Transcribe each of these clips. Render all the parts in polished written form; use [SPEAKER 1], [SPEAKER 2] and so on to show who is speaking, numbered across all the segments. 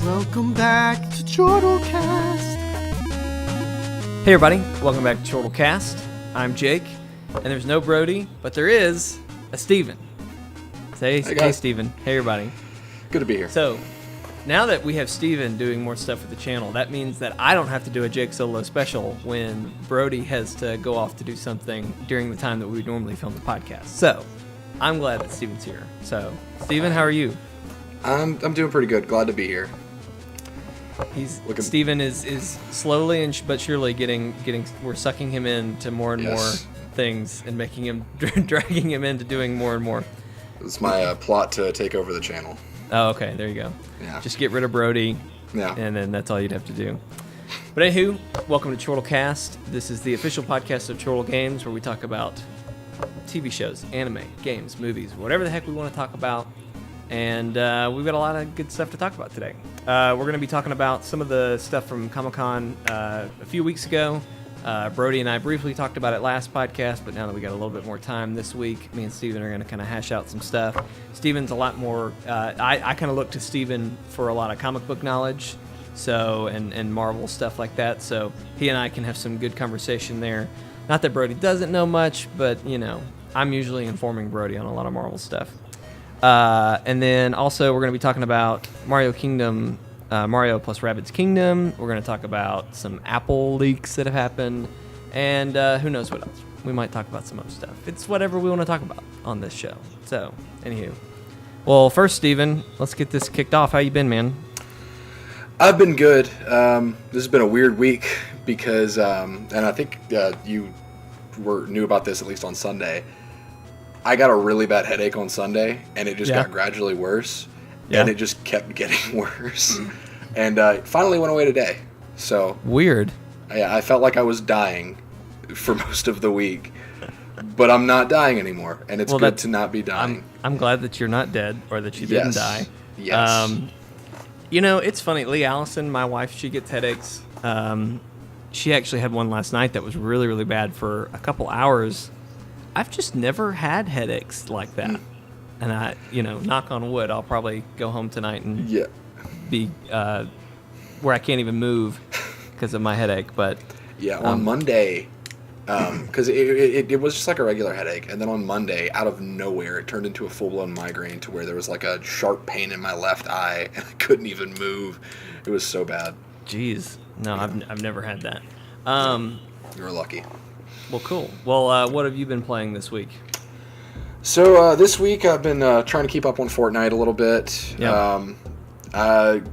[SPEAKER 1] Welcome back to Chortle Cast.
[SPEAKER 2] Hey everybody, welcome back to Chortle Cast. I'm Jake, and there's no Brody, but there is a Steven. Say hey Steven. Hey everybody.
[SPEAKER 3] Good to be here.
[SPEAKER 2] So, now that we have Steven doing more stuff with the channel, that means that I don't have to do a Jake Solo special when Brody has to go off to do something during the time that we would normally film the podcast. So, I'm glad that Steven's here. So, Steven, how are you?
[SPEAKER 3] I'm doing pretty good. Glad to be here.
[SPEAKER 2] Steven is slowly but surely getting. We're sucking him into more and more things and making him dragging him into doing more and more.
[SPEAKER 3] It's my plot to take over the channel.
[SPEAKER 2] Oh, okay. There you go.
[SPEAKER 3] Yeah.
[SPEAKER 2] Just get rid of Brody.
[SPEAKER 3] Yeah.
[SPEAKER 2] And then that's all you'd have to do. But anywho, welcome to Chortle Cast. This is the official podcast of Chortle Games, where we talk about TV shows, anime, games, movies, whatever the heck we want to talk about. And we've got a lot of good stuff to talk about today. We're going to be talking about some of the stuff from Comic-Con a few weeks ago. Brody and I briefly talked about it last podcast, but now that we got a little bit more time this week, me and Steven are going to kind of hash out some stuff. Steven's a lot more... I kind of look to Steven for a lot of comic book knowledge, and Marvel stuff like that, so he and I can have some good conversation there. Not that Brody doesn't know much, but, you know, I'm usually informing Brody on a lot of Marvel stuff. And then also we're going to be talking about Mario Kingdom, Mario plus Rabbids Kingdom. We're going to talk about some Apple leaks that have happened, and who knows what else. We might talk about some other stuff. It's whatever we want to talk about on this show. So, anywho. Well, first, Steven, let's get this kicked off. How you been, man?
[SPEAKER 3] I've been good. This has been a weird week because, and I think you knew about this at least on Sunday. I got a really bad headache on Sunday, and it just got gradually worse, and it just kept getting worse, and finally went away today. So
[SPEAKER 2] weird.
[SPEAKER 3] I felt like I was dying for most of the week, but I'm not dying anymore, and it's good to not be dying.
[SPEAKER 2] I'm glad that you're not dead, or that you didn't die.
[SPEAKER 3] Yes.
[SPEAKER 2] You know, it's funny. Lee Allison, my wife, she gets headaches. She actually had one last night that was really, really bad for a couple hours. I've just never had headaches like that. And I, knock on wood, I'll probably go home tonight and be where I can't even move because of my headache. But
[SPEAKER 3] on Monday, because it was just like a regular headache. And then on Monday, out of nowhere, it turned into a full-blown migraine to where there was like a sharp pain in my left eye and I couldn't even move. It was so bad.
[SPEAKER 2] Jeez. No, I've never had that.
[SPEAKER 3] You're lucky.
[SPEAKER 2] Well, cool. Well, what have you been playing this week?
[SPEAKER 3] So this week I've been trying to keep up on FortNite a little bit.
[SPEAKER 2] Yep.
[SPEAKER 3] I've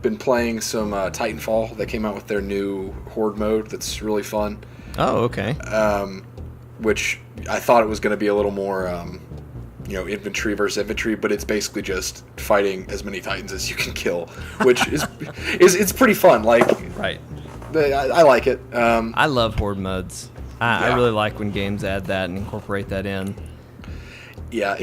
[SPEAKER 3] been playing some Titanfall. They came out with their new Horde mode that's really fun.
[SPEAKER 2] Oh, okay.
[SPEAKER 3] Which I thought it was going to be a little more, infantry versus infantry, but it's basically just fighting as many Titans as you can kill, which is it's pretty fun. Like,
[SPEAKER 2] right.
[SPEAKER 3] I like it.
[SPEAKER 2] I love Horde modes. I really like when games add that and incorporate that in.
[SPEAKER 3] Yeah,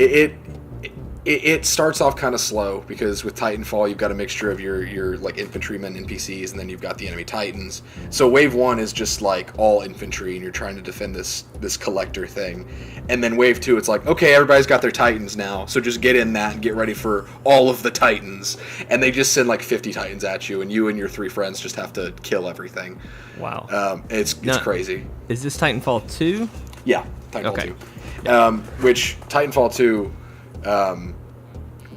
[SPEAKER 3] it starts off kind of slow because with Titanfall you've got a mixture of your like infantrymen, NPCs, and then you've got the enemy Titans. So wave 1 is just like all infantry and you're trying to defend this collector thing. And then wave 2 it's like, okay, everybody's got their Titans now, so just get in that and get ready for all of the Titans. And they just send like 50 Titans at you and your 3 friends just have to kill everything.
[SPEAKER 2] Wow.
[SPEAKER 3] It's crazy.
[SPEAKER 2] Is this Titanfall 2?
[SPEAKER 3] Yeah, Titanfall 2. Which Titanfall 2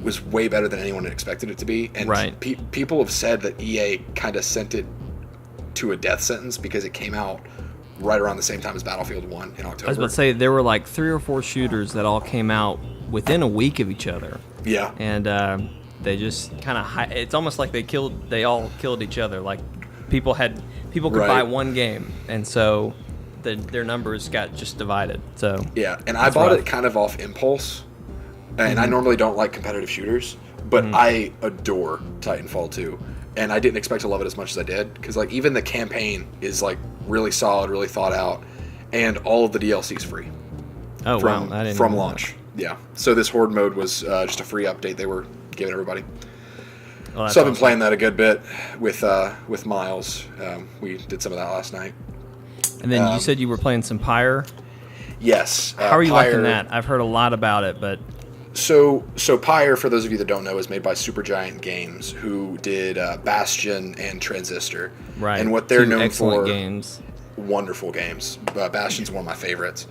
[SPEAKER 3] was way better than anyone had expected it to be, and people have said that EA kind of sent it to a death sentence because it came out right around the same time as Battlefield 1 in October.
[SPEAKER 2] I was about to say there were like 3 or 4 shooters that all came out within a week of each other.
[SPEAKER 3] Yeah,
[SPEAKER 2] and they just kind of it's almost like they all killed each other. Like people could buy one game, and so their numbers got just divided. So
[SPEAKER 3] yeah, and I bought it kind of off impulse. And I normally don't like competitive shooters, but I adore Titanfall 2. And I didn't expect to love it as much as I did, because like even the campaign is like really solid, really thought out, and all of the DLC is free.
[SPEAKER 2] Oh, wow. I didn't
[SPEAKER 3] from
[SPEAKER 2] know
[SPEAKER 3] launch. That. Yeah. So this Horde mode was just a free update they were giving everybody.
[SPEAKER 2] Well,
[SPEAKER 3] so I've been playing that a good bit with Miles. We did some of that last night.
[SPEAKER 2] And then you said you were playing some Pyre?
[SPEAKER 3] Yes.
[SPEAKER 2] How are you liking that? I've heard a lot about it, but...
[SPEAKER 3] So Pyre, for those of you that don't know, is made by Supergiant Games, who did Bastion and Transistor.
[SPEAKER 2] Right.
[SPEAKER 3] And what they're known
[SPEAKER 2] excellent
[SPEAKER 3] for,
[SPEAKER 2] games.
[SPEAKER 3] wonderful games. Bastion's one of my favorites.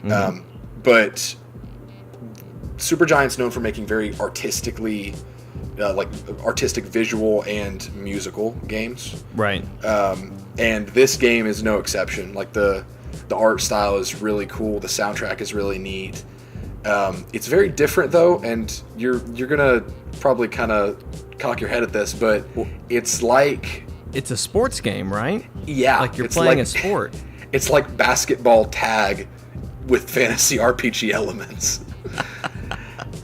[SPEAKER 2] Mm-hmm.
[SPEAKER 3] But Supergiant's known for making very artistically, artistic visual and musical games.
[SPEAKER 2] Right.
[SPEAKER 3] And this game is no exception. Like the art style is really cool. The soundtrack is really neat. It's very different though, and you're gonna probably kind of cock your head at this, but it's
[SPEAKER 2] a sports game, right?
[SPEAKER 3] Yeah,
[SPEAKER 2] like you're playing a sport.
[SPEAKER 3] It's like basketball tag with fantasy RPG elements.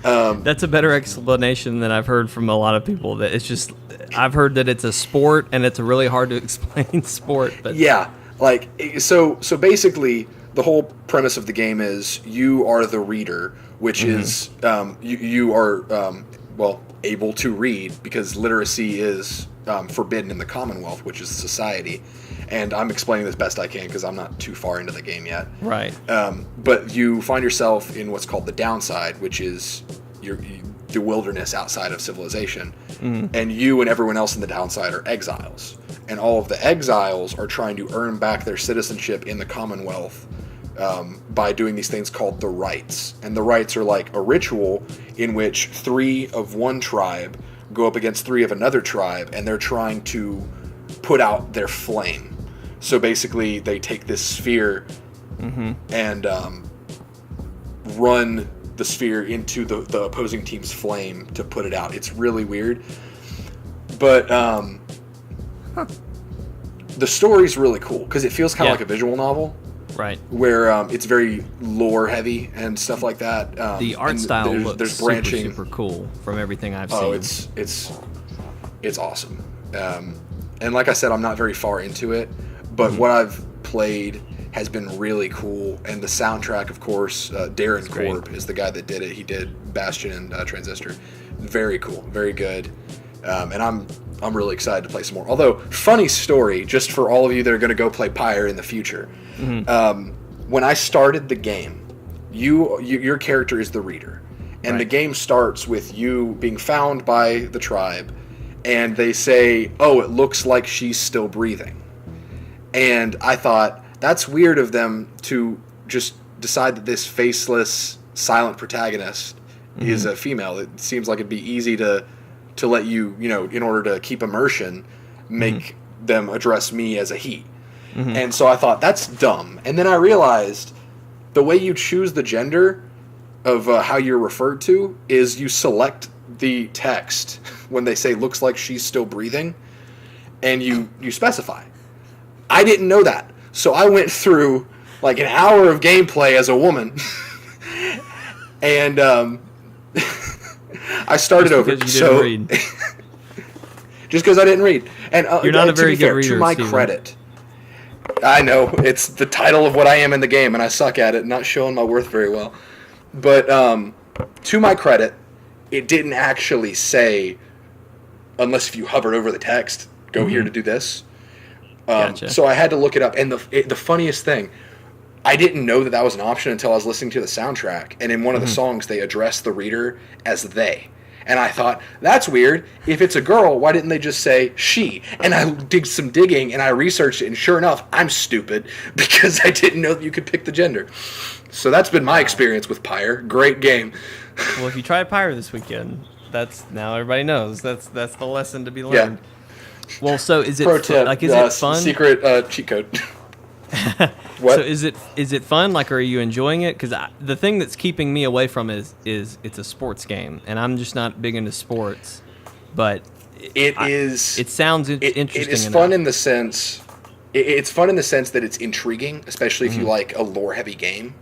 [SPEAKER 2] That's a better explanation than I've heard from a lot of people. That it's just, I've heard that it's a sport and it's a really hard to explain sport. But
[SPEAKER 3] yeah, like so basically the whole premise of the game is you are the reader, which is you are able to read because literacy is forbidden in the Commonwealth, which is society. And I'm explaining this best I can because I'm not too far into the game yet.
[SPEAKER 2] Right.
[SPEAKER 3] But you find yourself in what's called the downside, which is the wilderness outside of civilization. And you and everyone else in the downside are exiles. And all of the exiles are trying to earn back their citizenship in the Commonwealth by doing these things called the rites. And the rites are like a ritual in which 3 of one tribe go up against 3 of another tribe, and they're trying to put out their flame. So basically, they take this sphere and run the sphere into the opposing team's flame to put it out. It's really weird. But the story's really cool because it feels kind of like a visual novel.
[SPEAKER 2] Right.
[SPEAKER 3] Where it's very lore heavy and stuff like that.
[SPEAKER 2] The art style looks
[SPEAKER 3] branching.
[SPEAKER 2] super cool from everything I've seen.
[SPEAKER 3] Oh, it's awesome. And like I said, I'm not very far into it, but what I've played has been really cool. And the soundtrack, of course, Darren Korb is the guy that did it. He did Bastion and Transistor. Very cool, very good. And I'm really excited to play some more. Although, funny story, just for all of you that are going to go play Pyre in the future. When I started the game, your character is the reader. And the game starts with you being found by the tribe. And they say, oh, it looks like she's still breathing. And I thought, that's weird of them to just decide that this faceless, silent protagonist is a female. It seems like it'd be easy to let you, in order to keep immersion, make them address me as a he. And so I thought, that's dumb. And then I realized the way you choose the gender of how you're referred to is you select the text when they say looks like she's still breathing, and you specify. I didn't know that. So I went through like an hour of gameplay as a woman, and I started over. So just because I didn't read, and
[SPEAKER 2] you're not a very good reader.
[SPEAKER 3] To my credit, I know it's the title of what I am in the game, and I suck at it, not showing my worth very well. But to my credit, it didn't actually say, unless if you hovered over the text, go here to do this.
[SPEAKER 2] Gotcha.
[SPEAKER 3] So I had to look it up. And the funniest thing, I didn't know that was an option until I was listening to the soundtrack. And in one of the songs, they address the reader as they. And I thought, that's weird. If it's a girl, why didn't they just say she? And I did some digging, and I researched it. And sure enough, I'm stupid because I didn't know that you could pick the gender. So that's been my experience with Pyre. Great game.
[SPEAKER 2] Well, if you try Pyre this weekend, now everybody knows. That's the lesson to be learned. Yeah. Well, so is it
[SPEAKER 3] Pro tip,
[SPEAKER 2] is it fun?
[SPEAKER 3] Secret cheat code.
[SPEAKER 2] What? So is it fun? Like, are you enjoying it? Because the thing that's keeping me away from it is it's a sports game, and I'm just not big into sports. But it sounds interesting.
[SPEAKER 3] It is fun in the sense. It's fun in the sense that it's intriguing, especially if you like a lore-heavy game.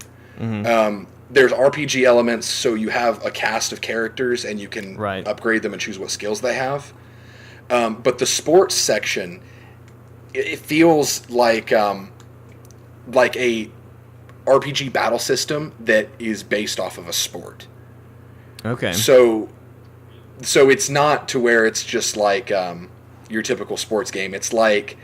[SPEAKER 3] There's RPG elements, so you have a cast of characters, and you can upgrade them and choose what skills they have. But the sports section, it feels like a RPG battle system that is based off of a sport.
[SPEAKER 2] Okay.
[SPEAKER 3] So it's not to where it's just like your typical sports game. It's like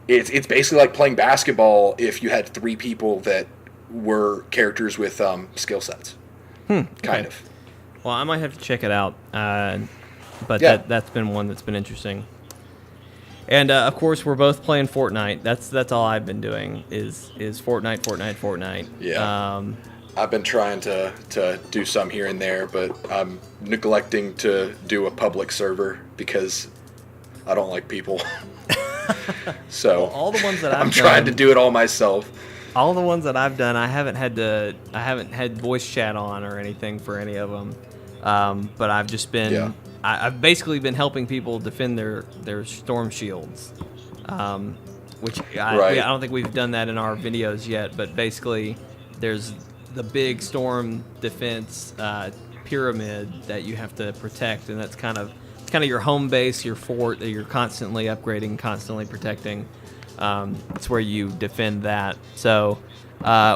[SPEAKER 3] it's basically like playing basketball if you had 3 people that were characters with skill sets. Kind of.
[SPEAKER 2] Well, I might have to check it out. But
[SPEAKER 3] Yeah.
[SPEAKER 2] that's been one that's been interesting. And of course, we're both playing FortNite. That's all I've been doing is Fortnite.
[SPEAKER 3] Yeah. I've been trying to do some here and there, but I'm neglecting to do a public server because I don't like people. So
[SPEAKER 2] Well, all the ones that
[SPEAKER 3] I'm trying to do it all myself.
[SPEAKER 2] all the ones that I've done, I haven't had voice chat on or anything for any of them. But I've just been
[SPEAKER 3] Yeah.
[SPEAKER 2] I've basically been helping people defend their storm shields, which
[SPEAKER 3] Right.
[SPEAKER 2] I don't think we've done that in our videos yet. But basically, there's the big storm defense pyramid that you have to protect, and that's kind of your home base, your fort that you're constantly upgrading, constantly protecting. It's where you defend that. So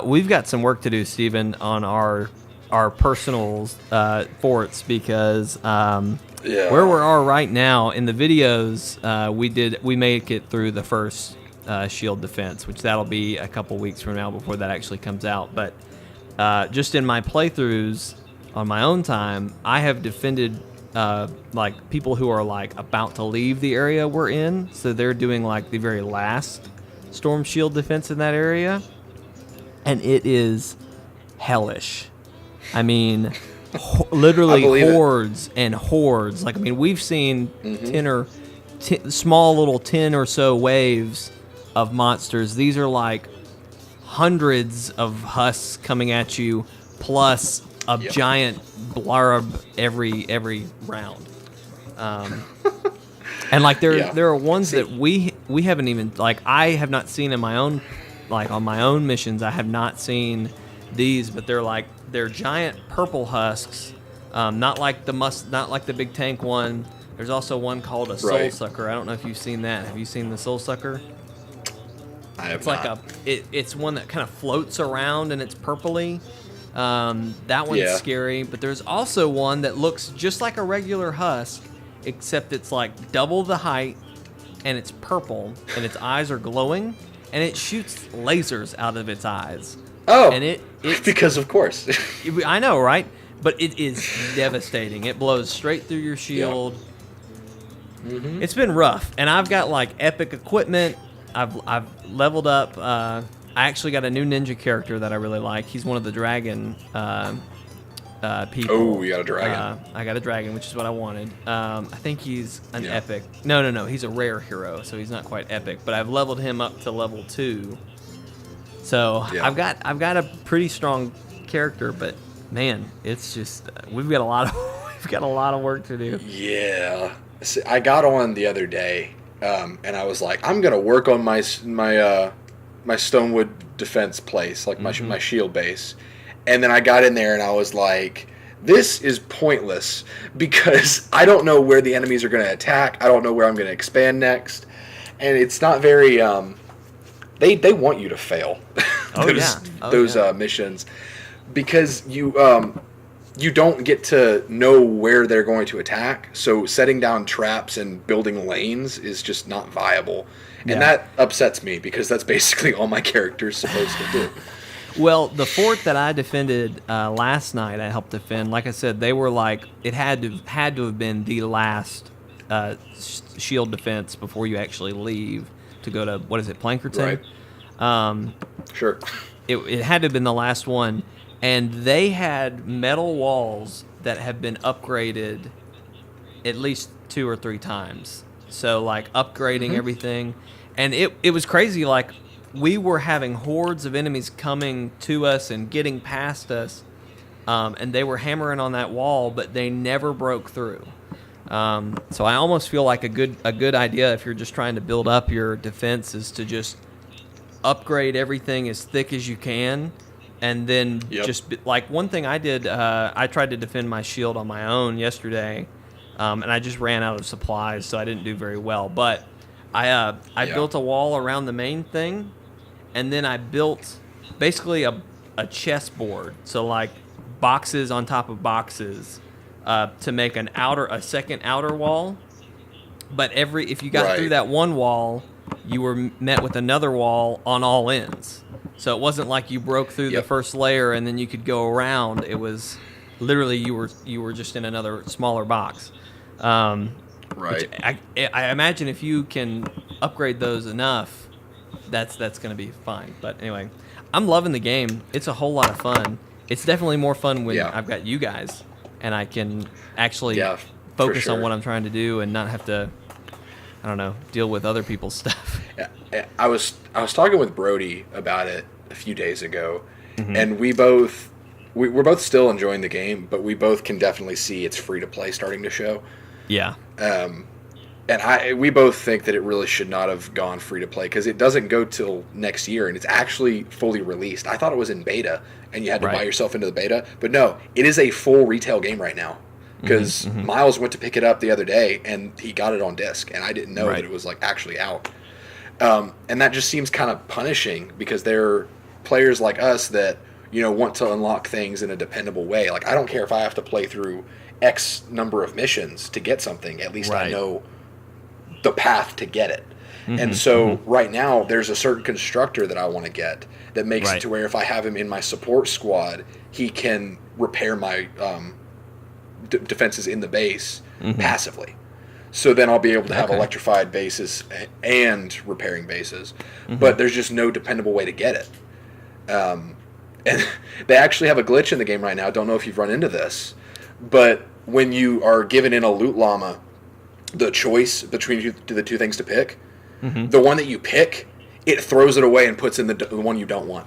[SPEAKER 2] we've got some work to do, Stephen, on our personal forts because where we are right now in the videos, we make it through the first shield defense, which that'll be a couple weeks from now before that actually comes out. But just in my playthroughs on my own time, I have defended like people who are like about to leave the area we're in, so they're doing like the very last storm shield defense in that area, and it is hellish. I mean, literally hordes and hordes. Like, I mean, we've seen small little 10 or so waves of monsters. These are like hundreds of husks coming at you, plus a giant blurb every round. And like there are ones that we haven't even, like, I have not seen in my own, like on my own missions. I have not seen these, but they're giant purple husks. Not like the big tank one. There's also one called a soul sucker. I don't know if you've seen that. Have you seen the soul sucker?
[SPEAKER 3] I have
[SPEAKER 2] It's
[SPEAKER 3] not.
[SPEAKER 2] like it's one that kind of floats around and it's purpley. That one's scary, but there's also one that looks just like a regular husk, except it's like double the height, and it's purple, and its eyes are glowing, and it shoots lasers out of its eyes.
[SPEAKER 3] Oh,
[SPEAKER 2] and it's
[SPEAKER 3] because of course.
[SPEAKER 2] I know, right? But it is devastating. It blows straight through your shield. Yeah. It's been rough, and I've got like epic equipment. I've leveled up. I actually got a new ninja character that I really like. He's one of the dragon people.
[SPEAKER 3] Oh, you got a dragon.
[SPEAKER 2] I got a dragon, which is what I wanted. I think he's an epic. No. He's a rare hero, so he's not quite epic. But I've leveled him up to level 2. So I've got a pretty strong character, but man, it's just we've got a lot of work to do. Yeah.
[SPEAKER 3] See, I got on the other day, and I was like, I'm gonna work on my Stonewood defense place, like my shield base. And then I got in there and I was like, this is pointless because I don't know where the enemies are going to attack. I don't know where I'm going to expand next. And it's not very, they want you to fail those missions because you don't get to know where they're going to attack. So setting down traps and building lanes is just not viable. And that upsets me because that's basically all my character's supposed to do.
[SPEAKER 2] Well, the fort that I defended last night, I helped defend. Like I said, they were like, it had to have been the last shield defense before you actually leave to go to, what is it, Plankerton?
[SPEAKER 3] Right.
[SPEAKER 2] Sure. It had to have been the last one. And they had metal walls that have been upgraded at least 2 or 3 times. So, like, upgrading everything. And it was crazy, like, we were having hordes of enemies coming to us and getting past us, and they were hammering on that wall, but they never broke through. So I almost feel like a good idea if you're just trying to build up your defense is to just upgrade everything as thick as you can, and then like one thing I did, I tried to defend my shield on my own yesterday, and I just ran out of supplies, so I didn't do very well. But I built a wall around the main thing. And then I built basically a chessboard, so like boxes on top of boxes, to make a second outer wall. But if you got through that one wall, you were met with another wall on all ends. So it wasn't like you broke through the first layer and then you could go around. It was literally you were just in another smaller box.
[SPEAKER 3] Right.
[SPEAKER 2] I imagine if you can upgrade those enough, that's going to be fine. But anyway, I'm loving the game. It's a whole lot of fun. It's definitely more fun when I've got you guys and I can actually focus on what I'm trying to do and not have to, I don't know, deal with other people's stuff.
[SPEAKER 3] Yeah, I was talking with Brody about it a few days ago, and we're both still enjoying the game, but we both can definitely see it's free to play starting to show.
[SPEAKER 2] Yeah.
[SPEAKER 3] And we both think that it really should not have gone free to play because it doesn't go till next year, and it's actually fully released. I thought it was in beta, and you had to buy yourself into the beta, but no, it is a full retail game right now. Because Miles went to pick it up the other day, and he got it on disc, and I didn't know that it was like actually out. And that just seems kind of punishing because there are players like us that want to unlock things in a dependable way. Like I don't care if I have to play through X number of missions to get something. At least I know the path to get it. And so right now there's a certain constructor that I want to get that makes it to where if I have him in my support squad, he can repair my defenses in the base passively. So then I'll be able to have electrified bases and repairing bases. But there's just no dependable way to get it. And they actually have a glitch in the game right now. Don't know if you've run into this. But when you are given in a loot llama the choice between the two things to pick, the one that you pick, it throws it away and puts in the one you don't want.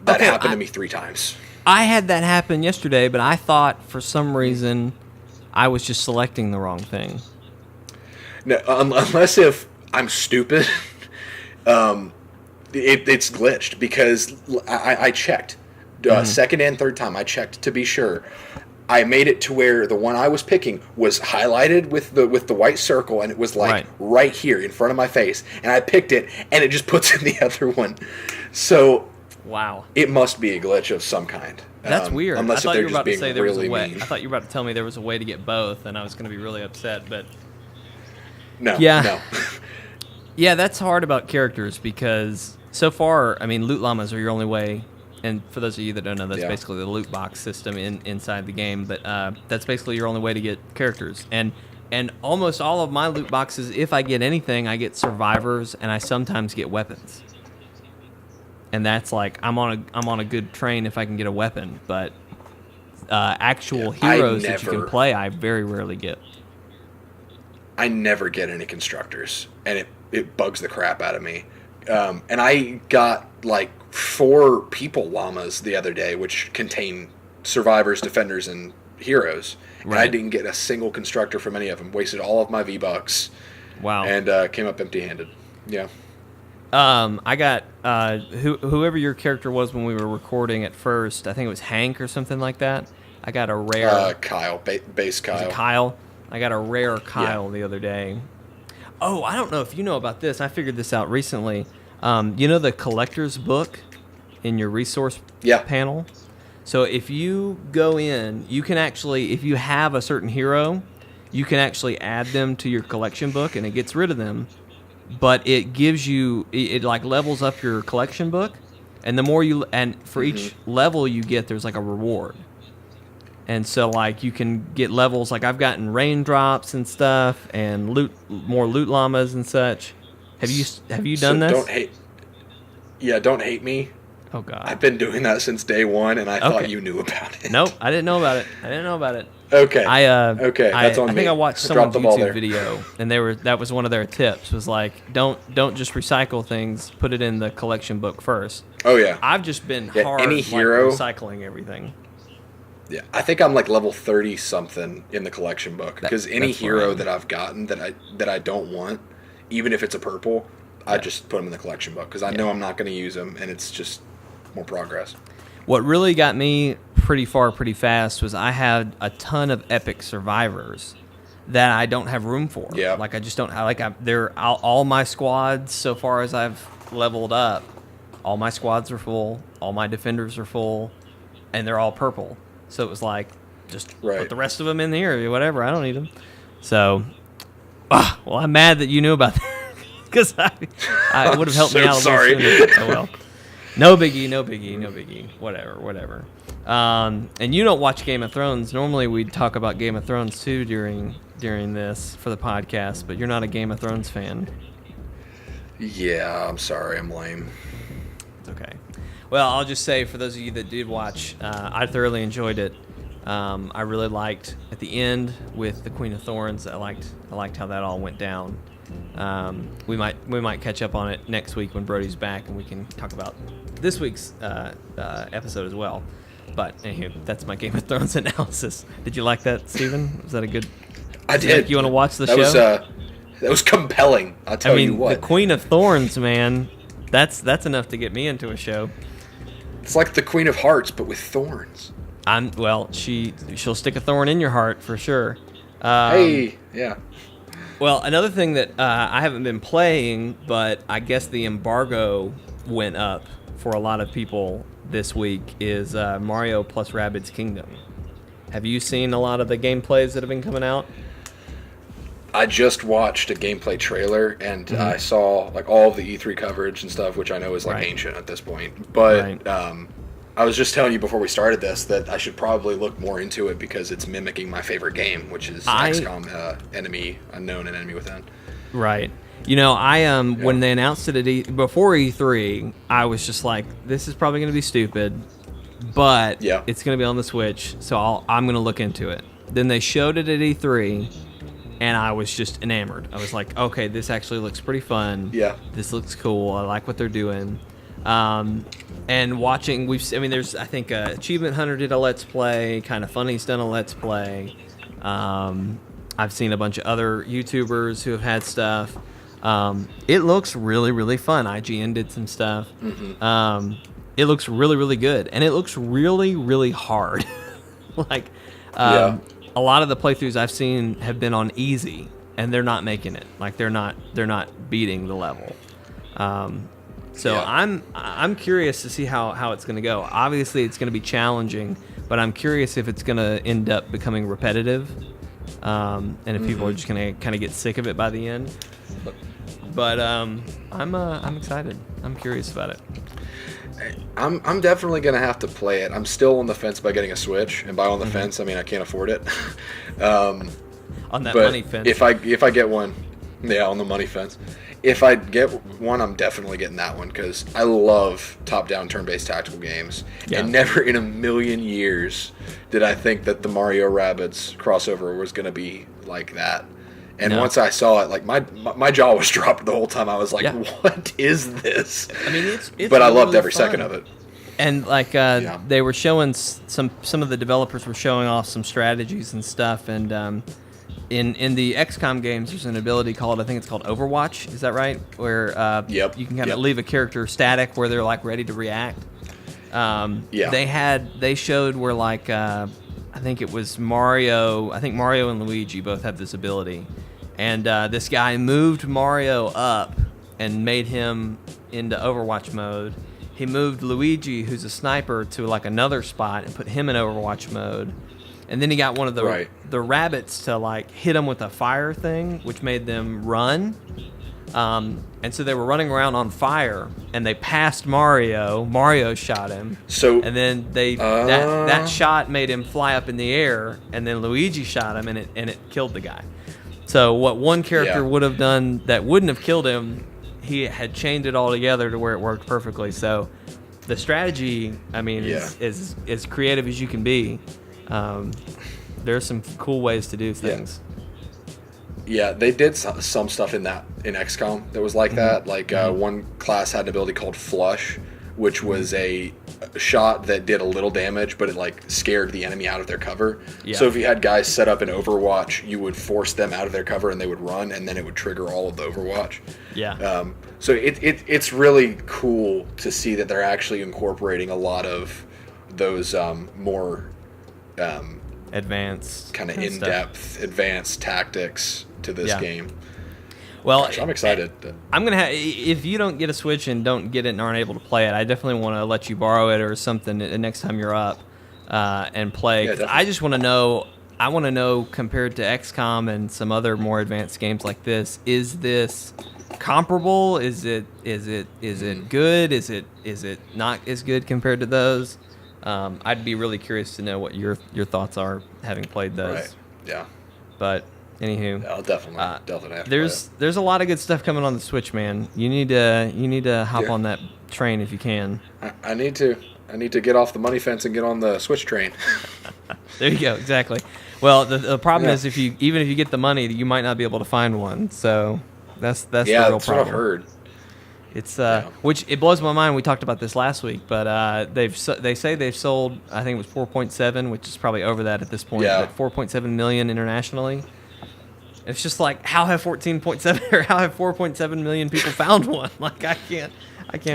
[SPEAKER 3] That happened to me 3 times.
[SPEAKER 2] I had that happen yesterday, but I thought for some reason I was just selecting the wrong thing.
[SPEAKER 3] No, unless if I'm stupid, it's glitched because I checked. Second and third time I checked to be sure. I made it to where the one I was picking was highlighted with the white circle, and it was like right here in front of my face. And I picked it, and it just puts in the other one. So
[SPEAKER 2] wow,
[SPEAKER 3] it must be a glitch of some kind.
[SPEAKER 2] That's weird.
[SPEAKER 3] Unless
[SPEAKER 2] I thought
[SPEAKER 3] they're
[SPEAKER 2] you were
[SPEAKER 3] just
[SPEAKER 2] about to
[SPEAKER 3] being
[SPEAKER 2] say there was
[SPEAKER 3] really
[SPEAKER 2] a way.
[SPEAKER 3] mean.
[SPEAKER 2] I thought you were about to tell me there was a way to get both, and I was going to be really upset. But
[SPEAKER 3] no.
[SPEAKER 2] Yeah, that's hard about characters because so far, I mean, loot llamas are your only way. And for those of you that don't know, that's basically the loot box system inside the game. But that's basically your only way to get characters. And almost all of my loot boxes, if I get anything, I get survivors, and I sometimes get weapons. And that's like I'm on a good train if I can get a weapon. But actual heroes that you can play, I very rarely get.
[SPEAKER 3] I never get any constructors, and it bugs the crap out of me. And I got like 4 people llamas the other day, which contain survivors, defenders, and heroes. And I didn't get a single constructor from any of them. Wasted all of my V-Bucks.
[SPEAKER 2] Wow.
[SPEAKER 3] And came up empty-handed. Yeah.
[SPEAKER 2] I got whoever your character was when we were recording at first. I think it was Hank or something like that. I got a rare
[SPEAKER 3] Kyle, base Kyle.
[SPEAKER 2] Was it Kyle? I got a rare Kyle the other day. Oh, I don't know if you know about this. I figured this out recently. You know the collector's book in your resource panel? So if you go in, you can actually, if you have a certain hero, you can actually add them to your collection book, and it gets rid of them. But it gives you, it like levels up your collection book, and the more you, and for each level you get, there's like a reward. And so, like, you can get levels, like I've gotten raindrops and stuff, and more loot llamas and such. Have you done this?
[SPEAKER 3] Don't hate me.
[SPEAKER 2] Oh God,
[SPEAKER 3] I've been doing that since day one, and I thought you knew about it.
[SPEAKER 2] Nope, I didn't know about it.
[SPEAKER 3] Okay.
[SPEAKER 2] That's on me. I think I watched someone's YouTube
[SPEAKER 3] there.
[SPEAKER 2] video, and that was one of their tips. Was like, don't just recycle things. Put it in the collection book first.
[SPEAKER 3] Oh yeah.
[SPEAKER 2] I've just been hard
[SPEAKER 3] any hero,
[SPEAKER 2] recycling everything.
[SPEAKER 3] Yeah, I think I'm like level 30 something in the collection book because any hero that I've gotten that I don't want, even if it's a purple, I just put them in the collection book because I know I'm not going to use them, and it's just more progress.
[SPEAKER 2] What really got me pretty far pretty fast was I had a ton of epic survivors that I don't have room for.
[SPEAKER 3] Yeah.
[SPEAKER 2] Like I just don't. They're all my squads so far as I've leveled up. All my squads are full. All my defenders are full, and they're all purple. So it was like, just put the rest of them in here or whatever. I don't need them. So, well, I'm mad that you knew about that because I would have helped me out a little sooner. Oh well. No biggie. Whatever. And you don't watch Game of Thrones. Normally we'd talk about Game of Thrones too during this for the podcast, but you're not a Game of Thrones fan.
[SPEAKER 3] Yeah, I'm sorry, I'm lame.
[SPEAKER 2] It's okay. Well, I'll just say for those of you that did watch, I thoroughly enjoyed it. I really liked at the end with the Queen of Thorns. I liked how that all went down. We might catch up on it next week when Brody's back, and we can talk about this week's episode as well. But anyway, that's my Game of Thrones analysis. Did you like that, Steven? Was that a good?
[SPEAKER 3] I did.
[SPEAKER 2] You want to watch the show?
[SPEAKER 3] That was compelling. I'll tell you what.
[SPEAKER 2] The Queen of Thorns, man. That's enough to get me into a show.
[SPEAKER 3] It's like the Queen of Hearts, but with thorns.
[SPEAKER 2] She'll stick a thorn in your heart for sure.
[SPEAKER 3] Hey, yeah.
[SPEAKER 2] Well, another thing that I haven't been playing, but I guess the embargo went up for a lot of people this week, is Mario plus Rabbids Kingdom. Have you seen a lot of the gameplays that have been coming out?
[SPEAKER 3] I just watched a gameplay trailer, and I saw like all of the E3 coverage and stuff, which I know is like ancient at this point. But I was just telling you before we started this that I should probably look more into it because it's mimicking my favorite game, which is XCOM Enemy Unknown and Enemy Within. Right.
[SPEAKER 2] You know, when they announced it before E3, I was just like, this is probably going to be stupid, but it's going to be on the Switch, so I'm going to look into it. Then they showed it at E3, and I was just enamored. I was like, okay, this actually looks pretty fun. Yeah. This looks cool. I like what they're doing. And watching, there's, I think, Achievement Hunter did a Let's Play, Kind of Funny's done a Let's Play. I've seen a bunch of other YouTubers who have had stuff. It looks really, really fun. IGN did some stuff. It looks really, really good. And it looks really, really hard. A lot of the playthroughs I've seen have been on easy, and they're not making it. Like, they're not beating the level. I'm curious to see how it's going to go. Obviously, it's going to be challenging, but I'm curious if it's going to end up becoming repetitive, and if people are just going to kind of get sick of it by the end. But I'm excited. I'm curious about it.
[SPEAKER 3] I'm definitely gonna have to play it. I'm still on the fence by getting a Switch, and by on the fence, I mean I can't afford it.
[SPEAKER 2] On that money fence.
[SPEAKER 3] If I get one, on the money fence. If I get one, I'm definitely getting that one because I love top-down turn-based tactical games, and never in a million years did I think that the Mario Rabbids crossover was gonna be like that. And once I saw it, like my jaw was dropped the whole time. I was like, "What is this?" I mean, it's but I loved every second of it.
[SPEAKER 2] And like they were showing some of the developers were showing off some strategies and stuff. And in the XCOM games, there's an ability called, I think it's called Overwatch. Is that right? Where you can kind of leave a character static where they're like ready to react. They showed where like I think it was Mario. I think Mario and Luigi both have this ability. And this guy moved Mario up and made him into Overwatch mode. He moved Luigi, who's a sniper, to like another spot and put him in Overwatch mode. And then he got one of the rabbits to like hit him with a fire thing, which made them run. And so they were running around on fire, and they passed Mario. Mario shot him. And then that shot made him fly up in the air, and then Luigi shot him, and it killed the guy. So what one character would have done that wouldn't have killed him, he had chained it all together to where it worked perfectly. So the strategy, I mean, is as creative as you can be. There are some cool ways to do things.
[SPEAKER 3] Yeah, they did some stuff in XCOM that was like that. Like one class had an ability called Flush, which was a shot that did a little damage, but it like scared the enemy out of their cover. So if you had guys set up in Overwatch, you would force them out of their cover and they would run, and then it would trigger all of the Overwatch. So it's really cool to see that they're actually incorporating a lot of those more
[SPEAKER 2] advanced
[SPEAKER 3] kind of in-depth advanced tactics to this game.
[SPEAKER 2] Well,
[SPEAKER 3] gosh, I'm excited.
[SPEAKER 2] I'm gonna have, if you don't get a Switch and don't get it and aren't able to play it, I definitely want to let you borrow it or something next time you're up and play. I just want to know. I want to know, compared to XCOM and some other more advanced games like this, is this comparable? Is it good? Is it not as good compared to those? I'd be really curious to know what your thoughts are, having played those.
[SPEAKER 3] Right. Yeah.
[SPEAKER 2] But anywho,
[SPEAKER 3] Yeah, I'll definitely have to play it.
[SPEAKER 2] there's a lot of good stuff coming on the Switch, man. You need to hop
[SPEAKER 3] Yeah.
[SPEAKER 2] on that train if you can.
[SPEAKER 3] I need to get off the money fence and get on the Switch train.
[SPEAKER 2] There you go, exactly. Well, the problem
[SPEAKER 3] Yeah.
[SPEAKER 2] is if you get the money, you might not be able to find one. So that's
[SPEAKER 3] Yeah,
[SPEAKER 2] the real
[SPEAKER 3] that's what
[SPEAKER 2] problem.
[SPEAKER 3] I've heard.
[SPEAKER 2] It's which it blows my mind. We talked about this last week, but they say they've sold, I think it was 4.7, which is probably over that at this point.
[SPEAKER 3] Yeah.
[SPEAKER 2] But 4.7 million internationally. It's just like, how have 14.7 or how have 4.7 million people found one? Like I can't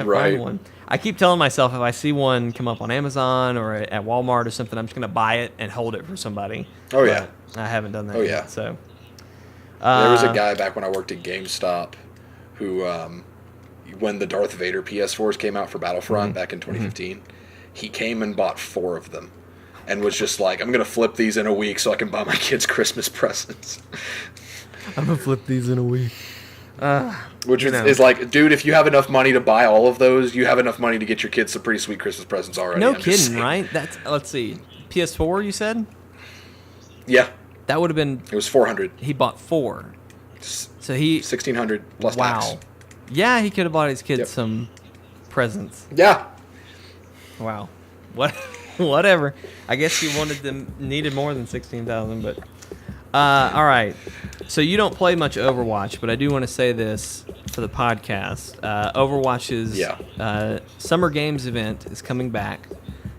[SPEAKER 3] Right.
[SPEAKER 2] find one. I keep telling myself if I see one come up on Amazon or at Walmart or something, I'm just gonna buy it and hold it for somebody.
[SPEAKER 3] Oh, yeah.
[SPEAKER 2] But I haven't done that
[SPEAKER 3] Oh,
[SPEAKER 2] yet.
[SPEAKER 3] yeah.
[SPEAKER 2] So
[SPEAKER 3] There was a guy back when I worked at GameStop who, when the Darth Vader PS4s came out for Battlefront back in 2015, he came and bought 4 of them and was just like, I'm going to flip these in a week so I can buy my kids Christmas presents.
[SPEAKER 2] I'm gonna flip these in a week.
[SPEAKER 3] Which
[SPEAKER 2] You know.
[SPEAKER 3] is like, dude, if you have enough money to buy all of those, you have enough money to get your kids some pretty sweet Christmas presents already.
[SPEAKER 2] No
[SPEAKER 3] I'm just
[SPEAKER 2] kidding,
[SPEAKER 3] saying.
[SPEAKER 2] right? That's let's see, PS4 you said?
[SPEAKER 3] Yeah,
[SPEAKER 2] That would have been,
[SPEAKER 3] it was 400.
[SPEAKER 2] he bought 4. So he
[SPEAKER 3] 1,600 plus
[SPEAKER 2] wow.
[SPEAKER 3] tax.
[SPEAKER 2] Yeah, he could have bought his kids
[SPEAKER 3] Yep.
[SPEAKER 2] some presents.
[SPEAKER 3] Yeah.
[SPEAKER 2] Wow. What? Whatever. I guess you needed more than 16,000, but all right. So you don't play much Overwatch, but I do want to say this for the podcast. Overwatch's Summer Games event is coming back.